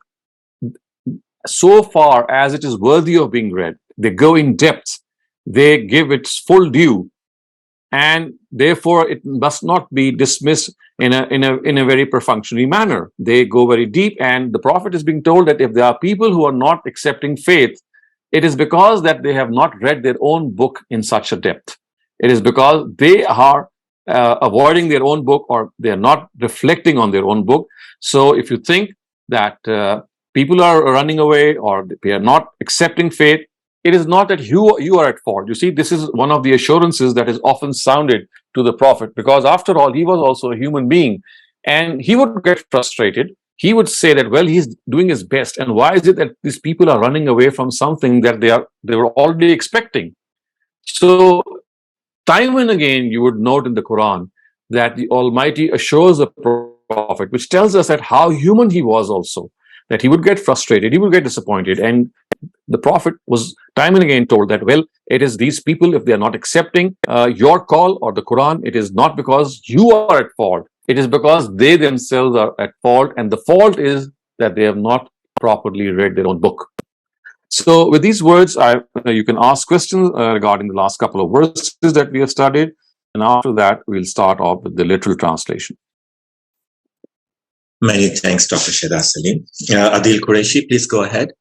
so far as it is worthy of being read, they go in depth, they give its full due, and therefore it must not be dismissed in a very perfunctory manner. They go very deep, and the Prophet is being told that if there are people who are not accepting faith, it is because that they have not read their own book in such a depth. It is because they are avoiding their own book, or they are not reflecting on their own book. So if you think that people are running away or they are not accepting faith, it is not that you are at fault. You see, this is one of the assurances that is often sounded to the Prophet, because after all, he was also a human being, and he would get frustrated. He would say that, well, he's doing his best, and why is it that these people are running away from something that they were already expecting? So time and again, you would note in the Quran that the Almighty assures the Prophet, which tells us that how human he was also, that he would get frustrated, he would get disappointed. And the Prophet was time and again told that, well, it is these people, if they are not accepting your call or the Quran, it is not because you are at fault. It is because they themselves are at fault. And the fault is that they have not properly read their own book. So with these words, you can ask questions regarding the last couple of verses that we have studied. And after that, we'll start off with the literal translation. Many thanks, Dr. Shehzad Saleem. Adil Qureshi, please go ahead.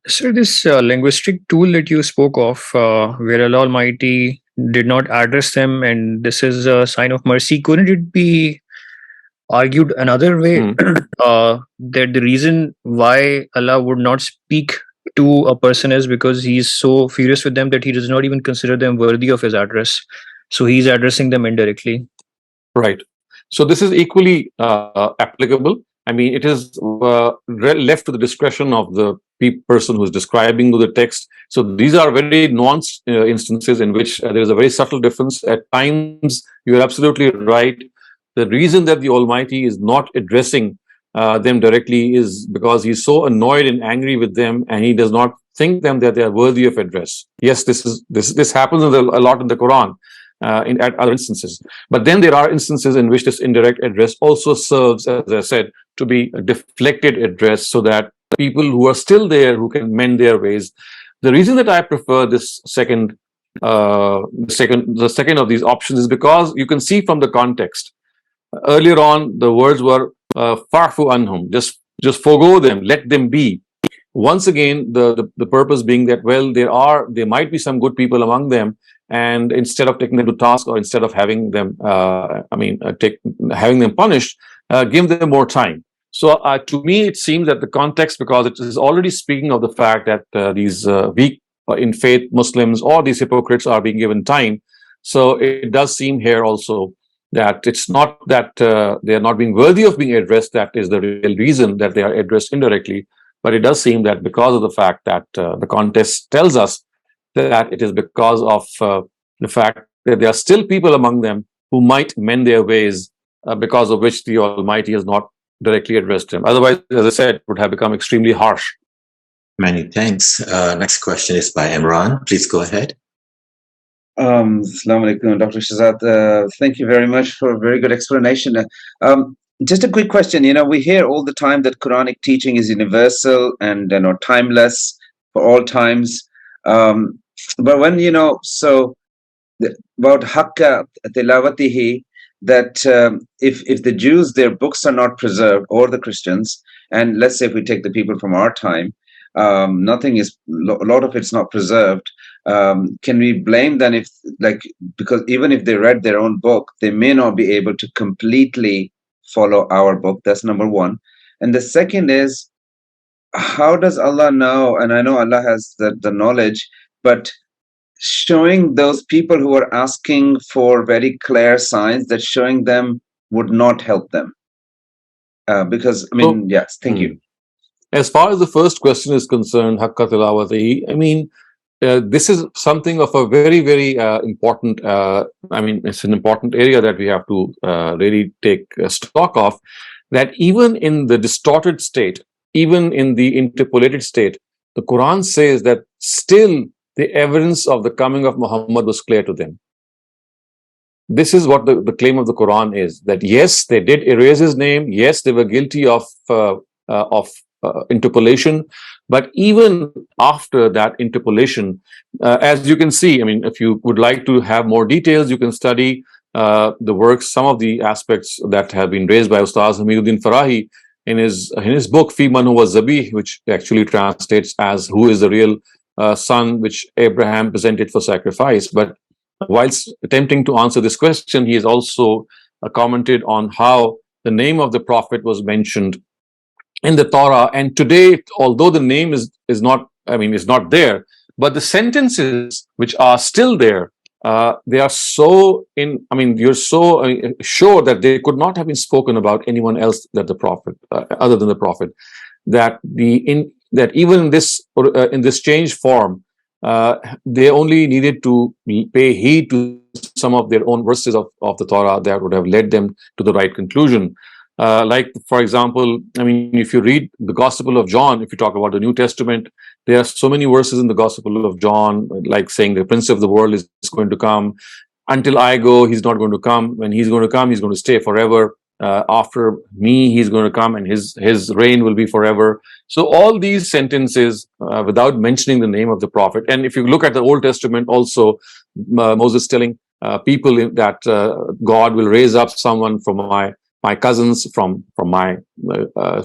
Sir, this linguistic tool that you spoke of, where Allah Almighty did not address them, and this is a sign of mercy, couldn't it be argued another way that the reason why Allah would not speak to a person is because he's so furious with them that he does not even consider them worthy of his address? So he's addressing them indirectly. Right. So this is equally applicable. I mean, it is left to the discretion of the person who is describing the text. So these are very nuanced instances in which there is a very subtle difference. At times, you are absolutely right. The reason that the Almighty is not addressing them directly is because he's so annoyed and angry with them, and he does not think them that they are worthy of address. Yes, this happens a lot in the Quran. At other instances. But then there are instances in which this indirect address also serves, as I said, to be a deflected address, so that people who are still there, who can mend their ways. The reason that I prefer this second of these options is because you can see from the context. Earlier on, the words were farfu anhum, just forgo them, let them be. Once again, the purpose being that, well, there might be some good people among them, and instead of taking them to task, or instead of having them, having them punished, give them more time. So to me, it seems that the context, because it is already speaking of the fact that these weak in faith Muslims or these hypocrites are being given time. So it does seem here also that it's not that they are not being worthy of being addressed. That is the real reason that they are addressed indirectly. But it does seem that because of the fact that the context tells us that it is because of the fact that there are still people among them who might mend their ways, because of which the Almighty has not directly addressed them. Otherwise, as I said, it would have become extremely harsh. Many thanks. Next question is by Imran. Please go ahead. Assalamu alaikum, Dr. Shehzad. Thank you very much for a very good explanation. Just a quick question. We hear all the time that Quranic teaching is universal and timeless for all times. But when about haqqa tilawatihi, that if the Jews, their books are not preserved, or the Christians, and let's say if we take the people from our time, a lot of it's not preserved. Can we blame them because even if they read their own book, they may not be able to completely follow our book? That's number one. And the second is, how does Allah know? And I know Allah has the knowledge, but showing those people who are asking for very clear signs, that showing them would not help them. Because, I mean, yes, thank you. As far as the first question is concerned, Haqqa tilawatihi, I mean, this is something of a very, very important, it's an important area that we have to really take stock of, that even in the distorted state, even in the interpolated state, the Quran says that still the evidence of the coming of Muhammad was clear to them. This is what the claim of the Quran is, that yes, they did erase his name, yes, they were guilty of interpolation, but even after that interpolation, as you can see, I mean, if you would like to have more details, you can study the works, some of the aspects that have been raised by Ustaz Hamiduddin Farahi in his book Fi Man Huwa Zabih, which actually translates as "Who is the real son which Abraham presented for sacrifice." But whilst attempting to answer this question, he has also commented on how the name of the Prophet was mentioned in the Torah, and today, although the name is not there, but the sentences which are still there, they are so you're so sure that they could not have been spoken about anyone else that the Prophet, other than the Prophet, that even in this changed form, they only needed to pay heed to some of their own verses of the Torah that would have led them to the right conclusion. Like, for example, I mean, if you read the Gospel of John, if you talk about the New Testament, there are so many verses in the Gospel of John, like saying the Prince of the world is going to come. Until I go, he's not going to come. When he's going to come, he's going to stay forever. After me, he's going to come, and his reign will be forever. So all these sentences, without mentioning the name of the Prophet. And if you look at the Old Testament also, Moses telling people that God will raise up someone from my cousins, from my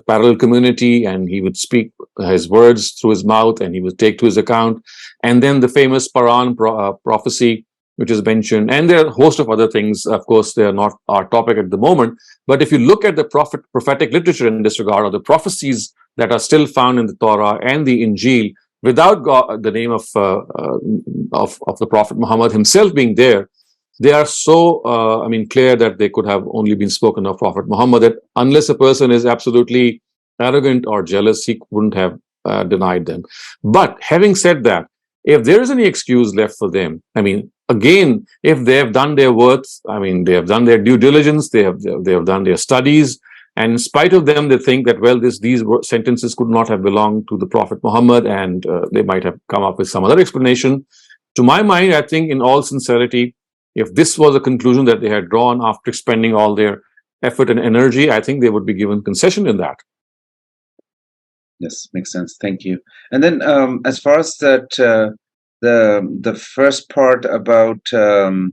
parallel community, and he would speak his words through his mouth, and he would take to his account. And then the famous Paran prophecy, which is mentioned, and there are a host of other things. Of course, they are not our topic at the moment. But if you look at the prophetic literature in this regard, or the prophecies that are still found in the Torah and the Injil, without the name of the Prophet Muhammad himself being there, they are so clear that they could have only been spoken of Prophet Muhammad, that unless a person is absolutely arrogant or jealous, he wouldn't have denied them. But having said that, if there is any excuse left for them, I mean, again, if they have done their work, I mean, they have done their due diligence, they have done their studies, and in spite of them, they think that, well, these sentences could not have belonged to the Prophet Muhammad, and they might have come up with some other explanation. To my mind, I think, in all sincerity, if this was a conclusion that they had drawn after expending all their effort and energy, I think they would be given concession in that. Yes, makes sense. Thank you. And then, as far as that, the first part about that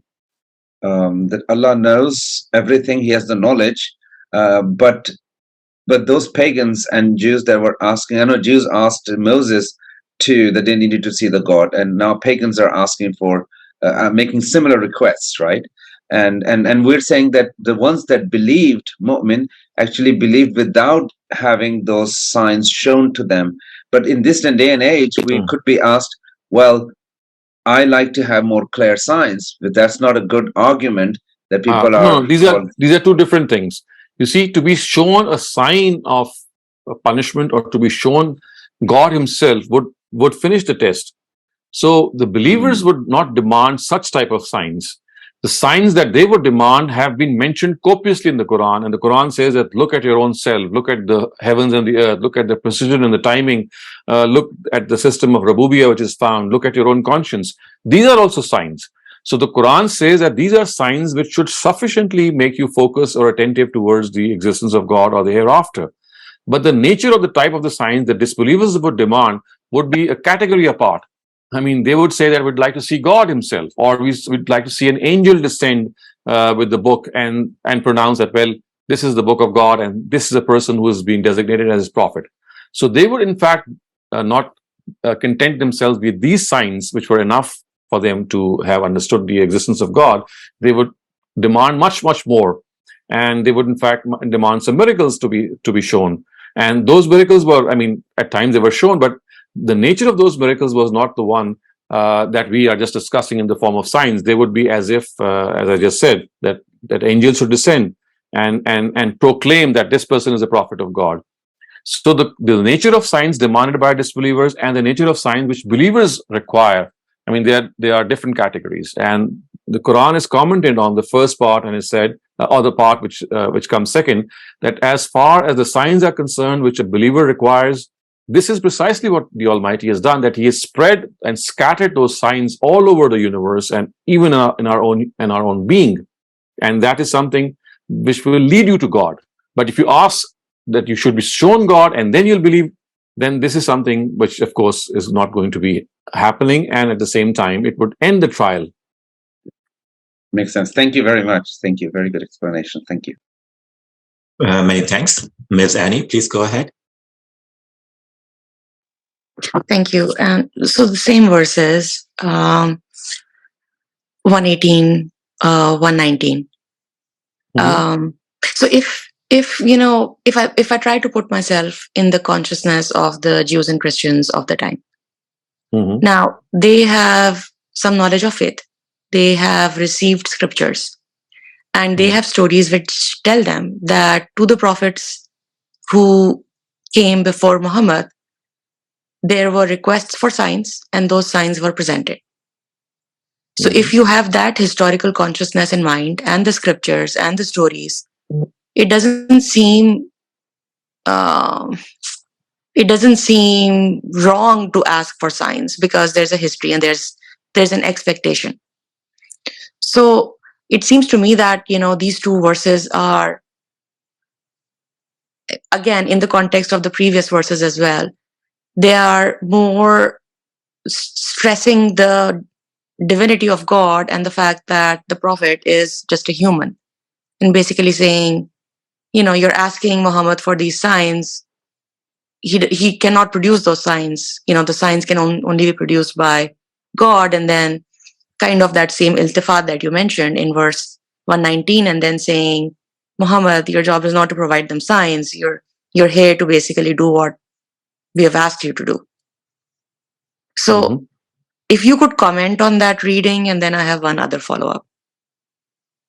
Allah knows everything, He has the knowledge, but those pagans and Jews that were asking, I know Jews asked Moses that they needed to see the God, and now pagans are asking for. Making similar requests, right? And we're saying that the ones that believed, mu'min, actually believed without having those signs shown to them. But in this day and age, we could be asked, well, I like to have more clear signs, but that's not a good argument that people are. No, these are two different things. You see, to be shown a sign of a punishment, or to be shown God Himself would finish the test. So the believers would not demand such type of signs. The signs that they would demand have been mentioned copiously in the Quran, and the Quran says that look at your own self, look at the heavens and the earth, look at the precision and the timing, look at the system of Rabubiyah which is found, look at your own conscience. These are also signs. So the Quran says that these are signs which should sufficiently make you focus or attentive towards the existence of God or the hereafter. But the nature of the type of the signs that disbelievers would demand would be a category apart. I mean, they would say that we'd like to see God Himself, or we'd like to see an angel descend with the book and pronounce that, well, this is the book of God, and this is a person who is being designated as His prophet. So they would, in fact, not content themselves with these signs, which were enough for them to have understood the existence of God. They would demand much, much more, and they would, in fact, demand some miracles to be shown. And those miracles were, I mean, at times they were shown, but the nature of those miracles was not the one that we are just discussing in the form of signs. They would be as if, as I just said, that angels should descend and proclaim that this person is a prophet of God. So the nature of signs demanded by disbelievers and the nature of signs which believers require, I mean, they are different categories. And the Quran is commented on the first part, and it said, or the part which comes second, that as far as the signs are concerned, which a believer requires, this is precisely what the Almighty has done, that He has spread and scattered those signs all over the universe and even in our own being. And that is something which will lead you to God. But if you ask that you should be shown God and then you'll believe, then this is something which, of course, is not going to be happening. And at the same time, it would end the trial. Makes sense. Thank you very much. Thank you. Very good explanation. Thank you. Many thanks. Ms. Annie, please go ahead. Thank you. And so the same verses, 118, 119. So if I try to put myself in the consciousness of the Jews and Christians of the time, now they have some knowledge of faith, they have received scriptures, and they have stories which tell them that to the prophets who came before Muhammad, there were requests for signs, and those signs were presented. So if you have that historical consciousness in mind, and the scriptures and the stories, it doesn't seem wrong to ask for signs, because there's a history and there's an expectation. So it seems to me that these two verses are, again, in the context of the previous verses as well, they are more stressing the divinity of God and the fact that the prophet is just a human, and basically saying, you're asking Muhammad for these signs. He cannot produce those signs. The signs can only be produced by God. And then kind of that same iltifat that you mentioned in verse 119, and then saying, Muhammad, your job is not to provide them signs. You're here to basically do what we have asked you to do. So if you could comment on that reading, and then I have one other follow-up.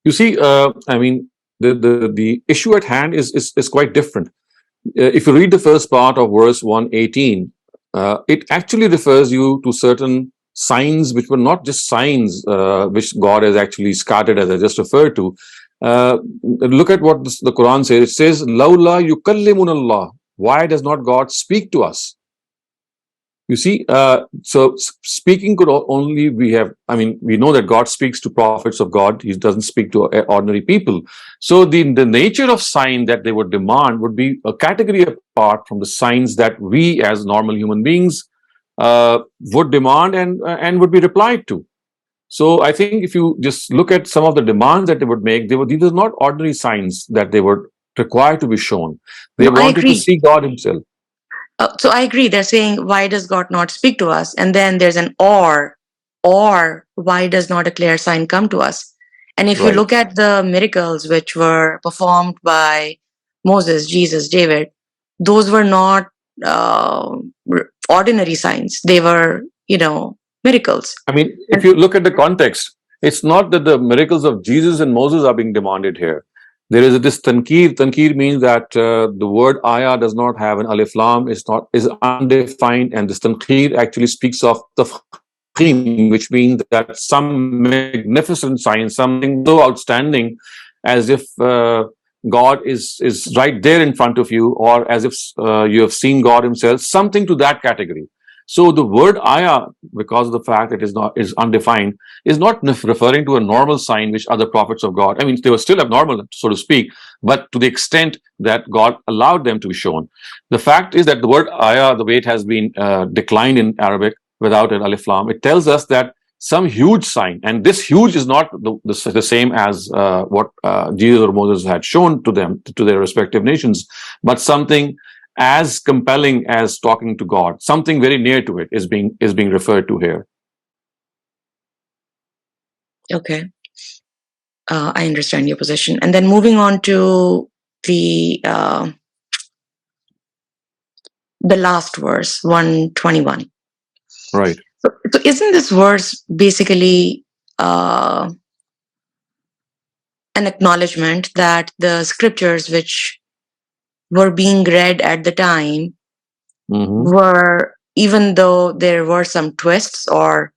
You see, I mean, the issue at hand is quite different. If you read the first part of verse 118, it actually refers you to certain signs which were not just signs which God has actually scattered, as I just referred to. Look at what the Quran says. It says, "Laula yukallimun Allah." Why does not God speak to us? You see, so speaking could only we know that God speaks to prophets of God. He doesn't speak to ordinary people. So the nature of sign that they would demand would be a category apart from the signs that we as normal human beings would demand and would be replied to. So I think if you just look at some of the demands that they would make, these are not ordinary signs that they would require to be shown. They wanted to see God Himself. So I agree. They're saying, why does God not speak to us? And then there's an or why does not a clear sign come to us? And if you look at the miracles which were performed by Moses, Jesus, Javed, those were not ordinary signs. They were, miracles. I mean, if you look at the context, it's not that the miracles of Jesus and Moses are being demanded here. There is this tankir. Tankir means that the word ayah does not have an alif lam, is undefined, and this tankir actually speaks of tafkhim, which means that some magnificent sign, something so outstanding, as if God is right there in front of you, or as if you have seen God Himself, something to that category. So the word ayah, because of the fact that it is undefined, is not referring to a normal sign which other prophets of God, I mean, they were still abnormal, so to speak, but to the extent that God allowed them to be shown. The fact is that the word ayah, the way it has been declined in Arabic without an alif lam, it tells us that some huge sign, and this huge is not the same as what Jesus or Moses had shown to them, to their respective nations, but something as compelling as talking to God, something very near to it is being referred to here. Okay, I understand your position. And then moving on to the the last verse, 121. Right. So isn't this verse basically an acknowledgement that the scriptures which were being read at the time were, even though there were some twists or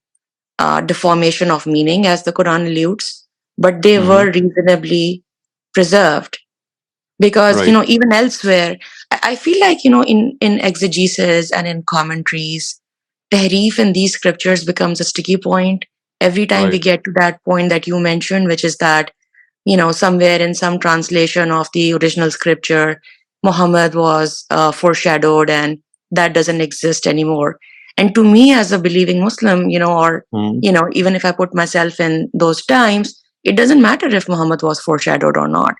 deformation of meaning, as the Quran alludes, but they were reasonably preserved? Because, Right. even elsewhere, I feel like, in exegesis and in commentaries, tahrif in these scriptures becomes a sticky point. Every time we get to that point that you mentioned, which is that, somewhere in some translation of the original scripture, Muhammad was foreshadowed and that doesn't exist anymore. And to me, as a believing Muslim, or, even if I put myself in those times, it doesn't matter if Muhammad was foreshadowed or not.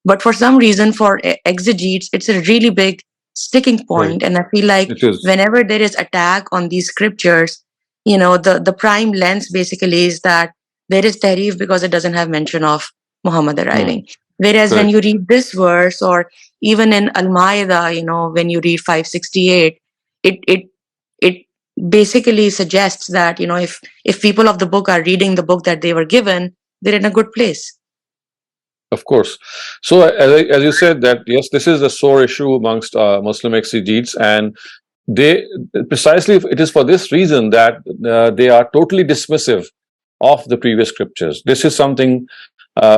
But for some reason, for exegetes, it's a really big sticking point. And I feel like whenever there is attack on these scriptures, the prime lens basically is that there is tahrif because it doesn't have mention of Muhammad arriving. Whereas when you read this verse, or even in Al-Ma'idah, when you read 568, it basically suggests that, if people of the book are reading the book that they were given, they're in a good place. Of course. So as you said that, yes, this is a sore issue amongst Muslim exegetes, and they precisely, it is for this reason that they are totally dismissive of the previous scriptures. This is something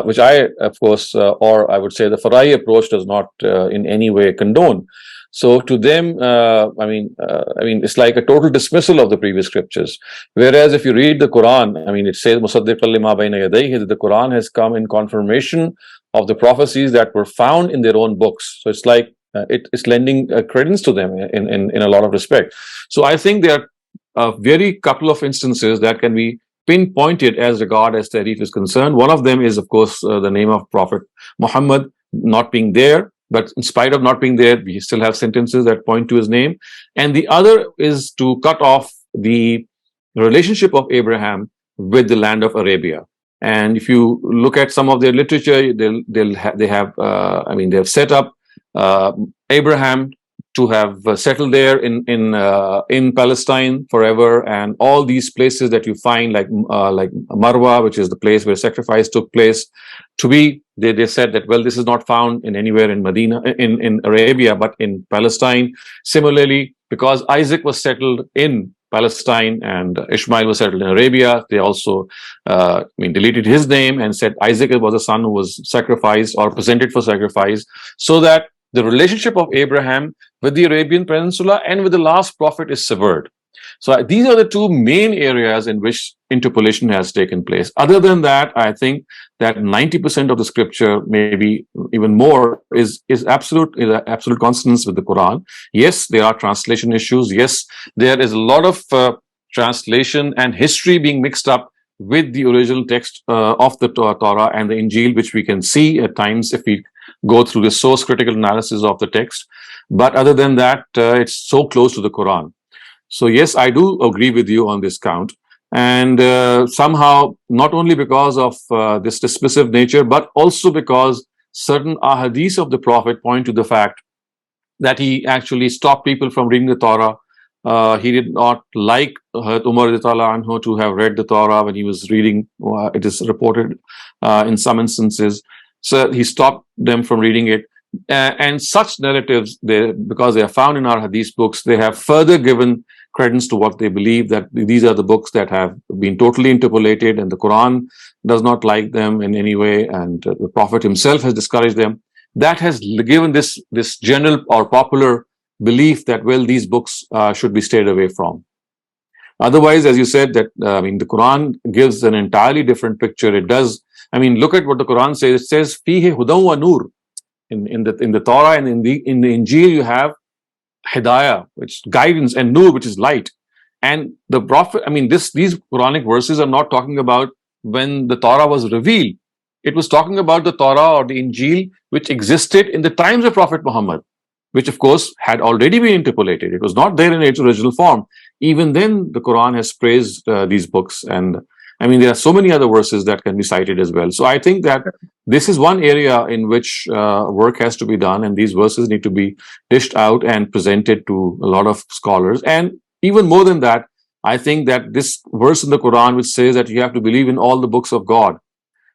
which I, of course, or I would say the Farai approach does not in any way condone. So to them, I mean, it's like a total dismissal of the previous scriptures. Whereas if you read the Quran, I mean, it says Musaddiqan lima bayna yadayhi, that the Quran has come in confirmation of the prophecies that were found in their own books. So it's like it's lending credence to them in a lot of respect. So I think there are a very couple of instances that can be pinpointed as regard as tahrif is concerned. One of them is, of course, the name of Prophet Muhammad not being there. But in spite of not being there, we still have sentences that point to his name. And the other is to cut off the relationship of Abraham with the land of Arabia. And if you look at some of their literature, they have set up Abraham to have settled there in Palestine forever, and all these places that you find like Marwa, which is the place where sacrifice took place, to be they said that, well, this is not found in anywhere in Medina, in Arabia, but in Palestine. Similarly, because Isaac was settled in Palestine and Ishmael was settled in Arabia, they also deleted his name and said Isaac was a son who was sacrificed or presented for sacrifice, so that the relationship of Abraham with the Arabian Peninsula and with the last prophet is severed. So these are the two main areas in which interpolation has taken place. Other than that, I think that 90% of the scripture, maybe even more, is absolute consonance with the Quran. Yes, there are translation issues. Yes, there is a lot of translation and history being mixed up with the original text of the Torah and the Injil, which we can see at times if we go through the source critical analysis of the text. But other than that, it's so close to the Quran. So yes, I do agree with you on this count. And somehow, not only because of this dismissive nature, but also because certain ahadith of the Prophet point to the fact that he actually stopped people from reading the Torah. He did not like Umar anhu to have read the Torah when he was reading. It is reported in some instances. So he stopped them from reading it. And such narratives, because they are found in our hadith books, they have further given credence to what they believe, that these are the books that have been totally interpolated and the Quran does not like them in any way, and the Prophet himself has discouraged them. That has given this general or popular belief that, well, these books should be stayed away from. Otherwise, as you said, that the Quran gives an entirely different picture. It does. Look at what the Quran says. It says, "Fihi hudan wa nur." In the Torah and in the Injil, you have hidayah, which guidance, and nur, which is light. And the Prophet, these Quranic verses are not talking about when the Torah was revealed. It was talking about the Torah or the Injil, which existed in the times of Prophet Muhammad, which of course had already been interpolated. It was not there in its original form. Even then, the Quran has praised these books and I mean, there are so many other verses that can be cited as well. So I think that this is one area in which work has to be done, and these verses need to be dished out and presented to a lot of scholars. And even more than that, I think that this verse in the Quran which says that you have to believe in all the books of God.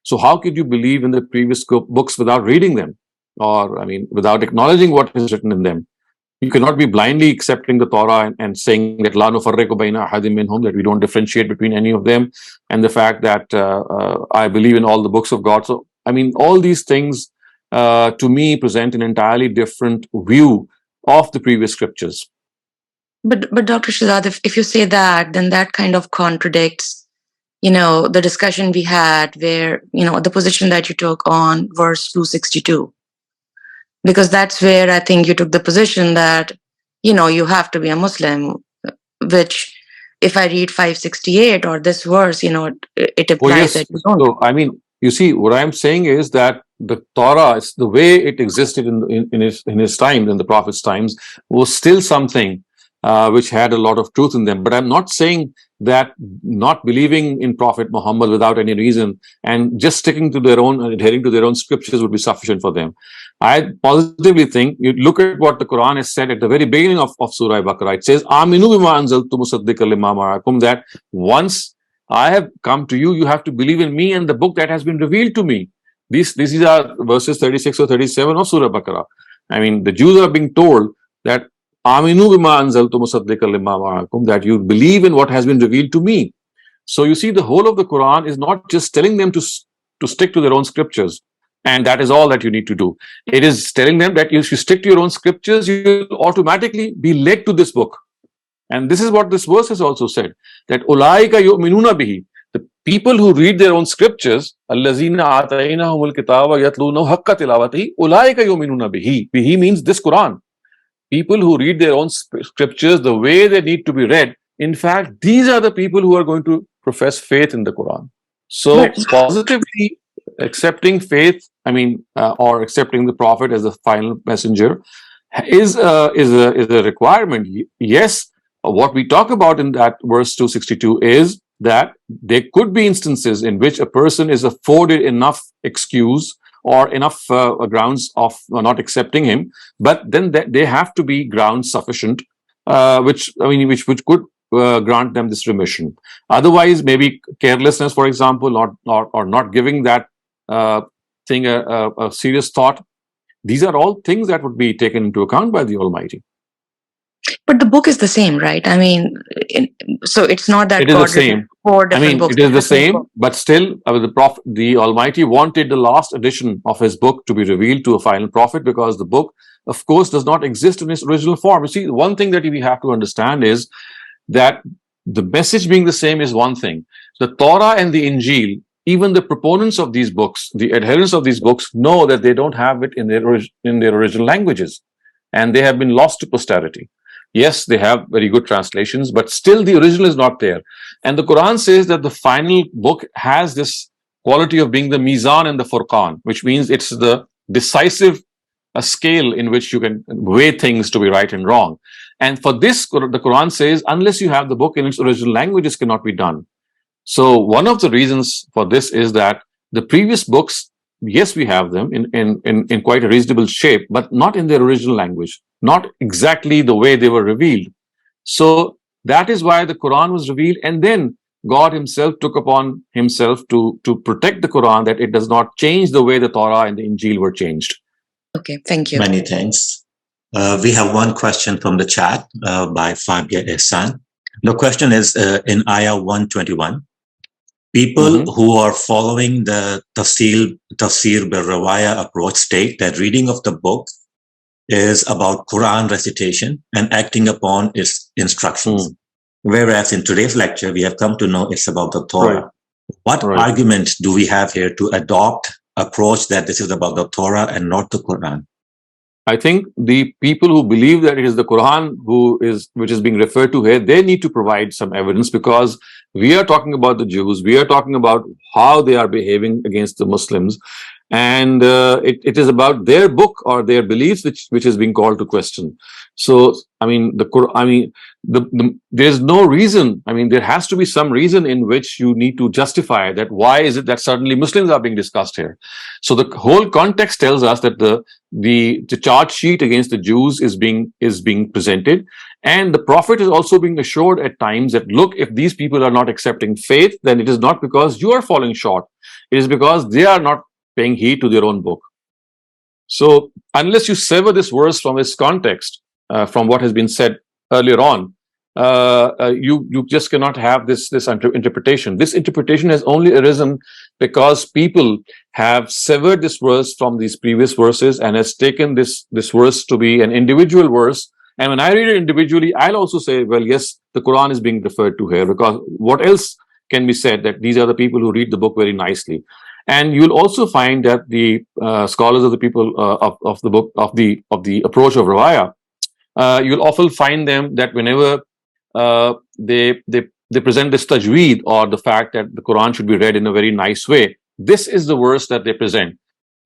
So how could you believe in the previous books without reading them? Or, I mean, without acknowledging what is written in them? You cannot be blindly accepting the Torah and saying that La nufarriqu baina ahadin minhum, that we don't differentiate between any of them, and the fact that I believe in all the books of God. So, I mean, all these things to me present an entirely different view of the previous scriptures. But Dr. Shehzad, if you say that, then that kind of contradicts, the discussion we had where, the position that you took on verse 262. Because that's where I think you took the position that, you have to be a Muslim, which if I read 568 or this verse, it implies that you don't. So, I mean, you see, what I'm saying is that the Torah, the way it existed in his time, in the Prophet's times, was still something which had a lot of truth in them. But I'm not saying that not believing in Prophet Muhammad without any reason and just sticking to their own, adhering to their own scriptures would be sufficient for them. I positively think, you look at what the Quran has said at the very beginning of Surah Baqarah. It says, Aminu bima anzaltu musaddiqan lima ma'akum, that once I have come to you, you have to believe in me and the book that has been revealed to me. These are verses 36 or 37 of Surah Baqarah. I mean, the Jews are being told that Aminu bima anzaltu musaddiqan lima ma'akum, that you believe in what has been revealed to me. So you see, the whole of the Quran is not just telling them to stick to their own scriptures, and that is all that you need to do. It is telling them that if you stick to your own scriptures, you will automatically be led to this book. And this is what this verse has also said, that ulaika yu'minuna bihi, the people who read their own scriptures, allazina atainahumul kitaba yatlunahu haqqa tilawatihi, ulaika yu'minuna bihi. Bihi means this Quran. People who read their own scriptures the way they need to be read, in fact, these are the people who are going to profess faith in the Quran. So positively accepting faith, or accepting the Prophet as the final messenger is a requirement. Yes, what we talk about in that verse 262 is that there could be instances in which a person is afforded enough excuse or enough grounds of not accepting him, but then they have to be grounds sufficient, which could grant them this remission. Otherwise, maybe carelessness, for example, or not giving that thing a serious thought. These are all things that would be taken into account by the Almighty. But the book is the same, right? I mean, so it's not that it is the same. Books. It is the same, but still, the Almighty wanted the last edition of His book to be revealed to a final prophet, because the book, of course, does not exist in its original form. You see, one thing that we have to understand is that the message being the same is one thing. The Torah and the Injil, even the proponents of these books, the adherents of these books, know that they don't have it in their original languages, and they have been lost to posterity. Yes, they have very good translations, but still the original is not there. And the Quran says that the final book has this quality of being the Mizan and the Furqan, which means it's the decisive scale in which you can weigh things to be right and wrong. And for this, the Quran says, unless you have the book in its original language, this cannot be done. So one of the reasons for this is that the previous books, yes, we have them in quite a reasonable shape, but not in their original language, not exactly the way they were revealed. So that is why the Quran was revealed, and then God Himself took upon Himself to protect the Quran, that it does not change the way the Torah and the Injil were changed. Okay, thank you. Many thanks. We have one question from the chat by Fabia Ahsan. The question is in Ayah 121. People who are following the Tafsir bil Rawaya approach state that reading of the book is about Quran recitation and acting upon its instructions. Whereas in today's lecture, we have come to know it's about the Torah. Right. What argument do we have here to adopt approach that this is about the Torah and not the Quran? I think the people who believe that it is the Quran which is being referred to here, they need to provide some evidence, because we are talking about the Jews, we are talking about how they are behaving against the Muslims. And it is about their book or their beliefs which is being called to question. So I mean there's no reason. I mean, there has to be some reason in which you need to justify that. Why is it that suddenly Muslims are being discussed here? So the whole context tells us that the charge sheet against the Jews is being presented, and the Prophet is also being assured at times that, look, if these people are not accepting faith, then it is not because you are falling short. It is because they are not paying heed to their own book. So unless you sever this verse from its context, from what has been said earlier on, you just cannot have this interpretation. This interpretation has only arisen because people have severed this verse from these previous verses and has taken this verse to be an individual verse. And when I read it individually, I'll also say, well, yes, the Quran is being referred to here, because what else can be said that these are the people who read the book very nicely. And you'll also find that the scholars of the people of the book of the approach of Riwayah, you'll often find them that whenever they present this tajweed, or the fact that the Quran should be read in a very nice way, this is the verse that they present,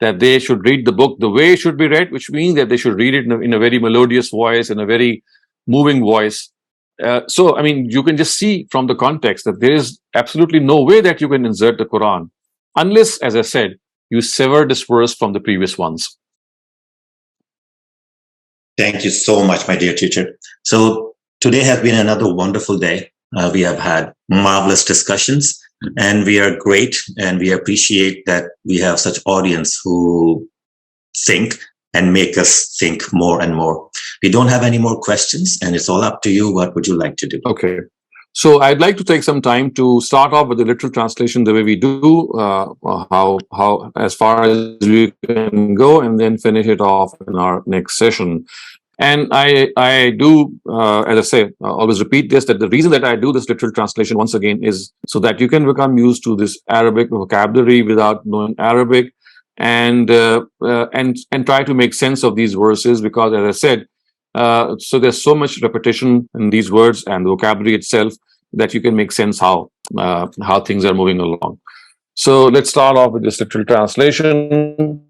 that they should read the book the way it should be read, which means that they should read it in a very melodious voice, in a very moving voice. So, I mean, you can just see from the context that there is absolutely no way that you can insert the Quran unless, as I said, you sever this verse from the previous ones. Thank you so much, my dear teacher. So today has been another wonderful day. We have had marvelous discussions, and we are great, and we appreciate that we have such audience who think and make us think more and more. We don't have any more questions, and it's all up to you. What would you like to do? Okay. So I'd like to take some time to start off with the literal translation the way we do, how as far as we can go, and then finish it off in our next session. And I do, as I say, always repeat this, that the reason that I do this literal translation once again is so that you can become used to this Arabic vocabulary without knowing Arabic, and try to make sense of these verses, because, as I said, so there's so much repetition in these words and the vocabulary itself that you can make sense how things are moving along. So let's start off with this literal translation.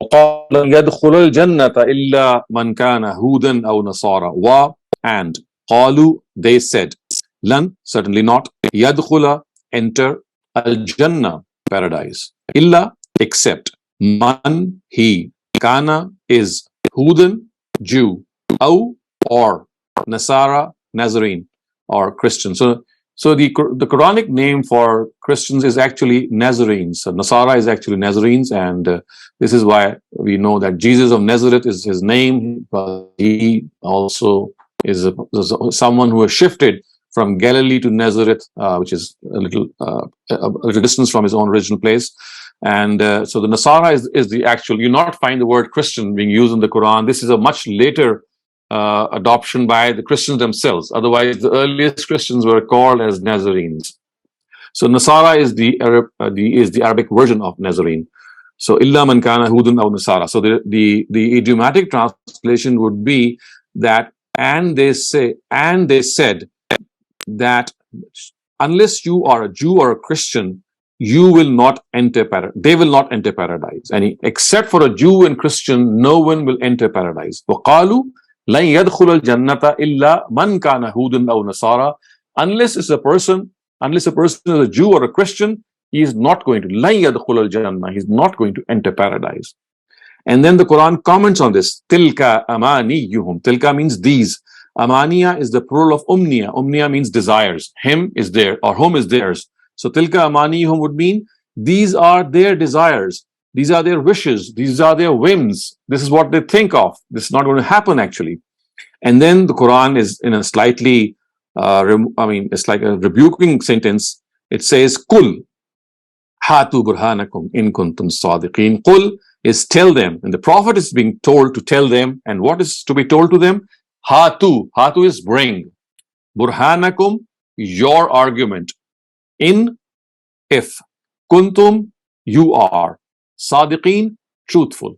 يدخل الجنة إلا من كان هودا أو نصارى. Wa, and قالوا, they said, lan, certainly not, يدخل, enter, al-jannah, paradise, illa, except, man, he, kana, is, hudan, Jew, au, or, Nasara, Nazarene, or Christian. So the Quranic name for Christians is actually Nazarenes. So Nasara is actually Nazarenes, and this is why we know that Jesus of Nazareth is his name, but he also is someone who has shifted from Galilee to Nazareth, which is a little distance from his own original place. And so the Nasara is the actual. You not find the word Christian being used in the Quran. This is a much later adoption by the Christians themselves. Otherwise, the earliest Christians were called as Nazarenes. So Nasara is the Arabic version of Nazarene. So illa man kana hudun aw Nasara. So the idiomatic translation would be that, and they said that unless you are a Jew or a Christian, you will not enter paradise. They will not enter paradise. And except for a Jew and Christian, no one will enter paradise. وَقَالُوا لَنْ يَدْخُلَ الْجَنَّةَ إِلَّا مَنْ كَانَ هُودًا أَوْ نَصَارَى. Unless a person is a Jew or a Christian, he is not going to. لَنْ يَدْخُلَ الْجَنَّةَ. He is not going to enter paradise. And then the Quran comments on this. تِلْكَ أَمَانِيُّهُمْ. Tilka means these. Amaniya is the plural of umniya. Umniya means desires. Him is there, or whom is theirs. So tilka amaniyuhum would mean these are their desires. These are their wishes. These are their whims. This is what they think of. This is not going to happen actually. And then the Quran is in a slightly, it's like a rebuking sentence. It says, Kul hatu burhanakum in kuntum sadiqeen. Kul is tell them. And the Prophet is being told to tell them. And what is to be told to them? Hatu. Hatu is bring. Burhanakum, your argument. In, if, kuntum, you are, sadiqeen, truthful.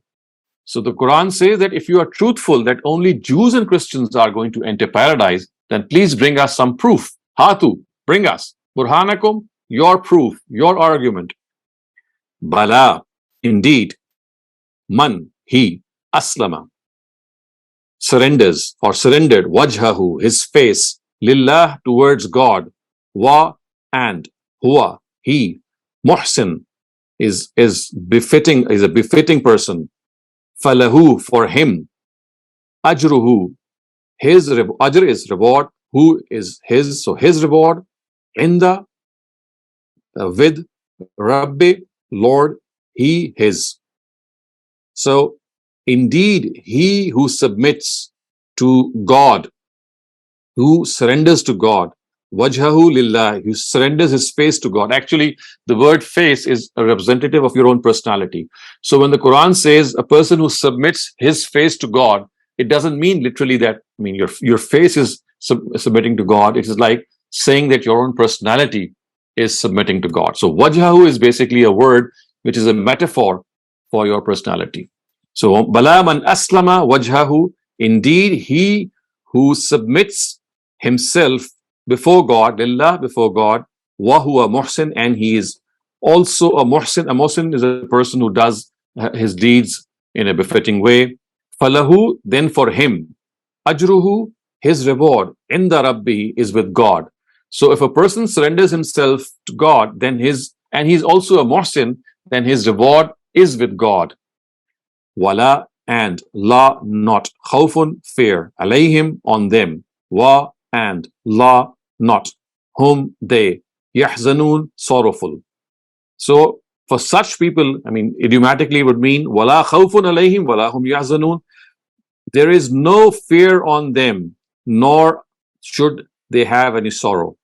So the Quran says that if you are truthful that only Jews and Christians are going to enter paradise, then please bring us some proof. Hatu, bring us. Burhanakum, your proof, your argument. Bala, indeed, man, he, aslama, surrenders or surrendered, wajhahu, his face, lillah, towards God, wa, and, huwa, he, muhsin, is befitting, is a befitting person, falahu, for him, ajruhu, his ajr is reward, who is his, so his reward, inda, with, rabbi, Lord, he, his. So indeed, he who submits to God, who surrenders to God, wajhahu lillah, who surrenders his face to God. Actually, the word face is a representative of your own personality. So when the Quran says a person who submits his face to God, it doesn't mean literally that, I mean, your face is submitting to God. It is like saying that your own personality is submitting to God. So wajhahu is basically a word which is a metaphor for your personality. So bala man aslama wajhahu, indeed he who submits himself before God, lillah, before God, wa huwa muhsin, and he is also a muhsin. A muhsin is a person who does his deeds in a befitting way. Falahu, then for him, ajruhu, his reward, inda rabbi, is with God. So if a person surrenders himself to God, then and he's also a muhsin, then his reward is with God. Wala, and, la, not, khawfun, fear, alayhim, on them, wa, and, la, not, whom, they, yahzanun, sorrowful. So for such people, I mean, idiomatically would mean wala khawfun alayhim wala hum yahzanun. There is no fear on them, nor should they have any sorrow.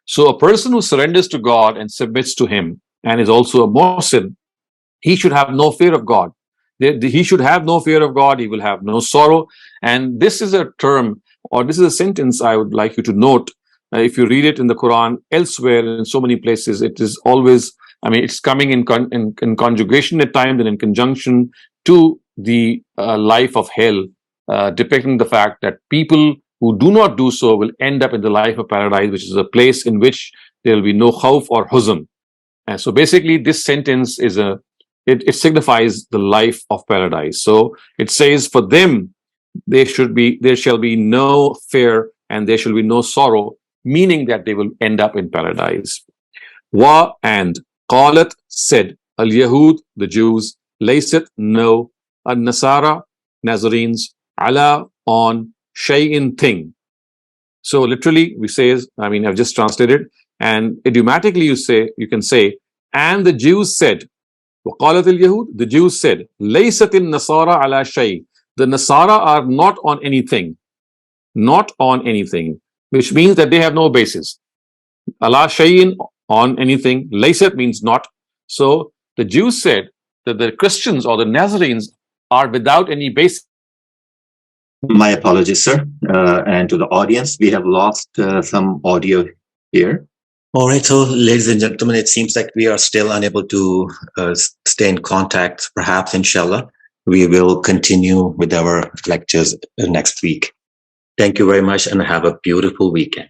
So a person who surrenders to God and submits to him and is also a muhsin, he should have no fear of God. He should have no fear of God. He will have no sorrow. And this is a term, or this is a sentence I would like you to note. If you read it in the Quran, elsewhere in so many places, it is always, I mean, it's coming in conjugation at times and in conjunction to the life of hell, depicting the fact that people who do not do so will end up in the life of paradise, which is a place in which there will be no khawf or huzn. And so basically this sentence is it signifies the life of paradise. So it says for them, there shall be no fear and there shall be no sorrow, meaning that they will end up in paradise. Wa, and, qalat, said, al-Yahud, the Jews, laysat, no, al-Nasara, Nazarenes, ala, on, shay'in, thing. So literally we say, I mean, I've just translated, and idiomatically you can say, and the Jews said, وقالت اليهود, the Jews said, ليست النصارى على شيء, the Nasara are not on anything, which means that they have no basis. ala shay'in, on anything, laysat means not. So the Jews said that the Christians or the Nazarenes are without any basis. My apologies, sir, and to the audience, we have lost some audio here. All right, so ladies and gentlemen, it seems like we are still unable to stay in contact. Perhaps, inshallah, we will continue with our lectures next week. Thank you very much and have a beautiful weekend.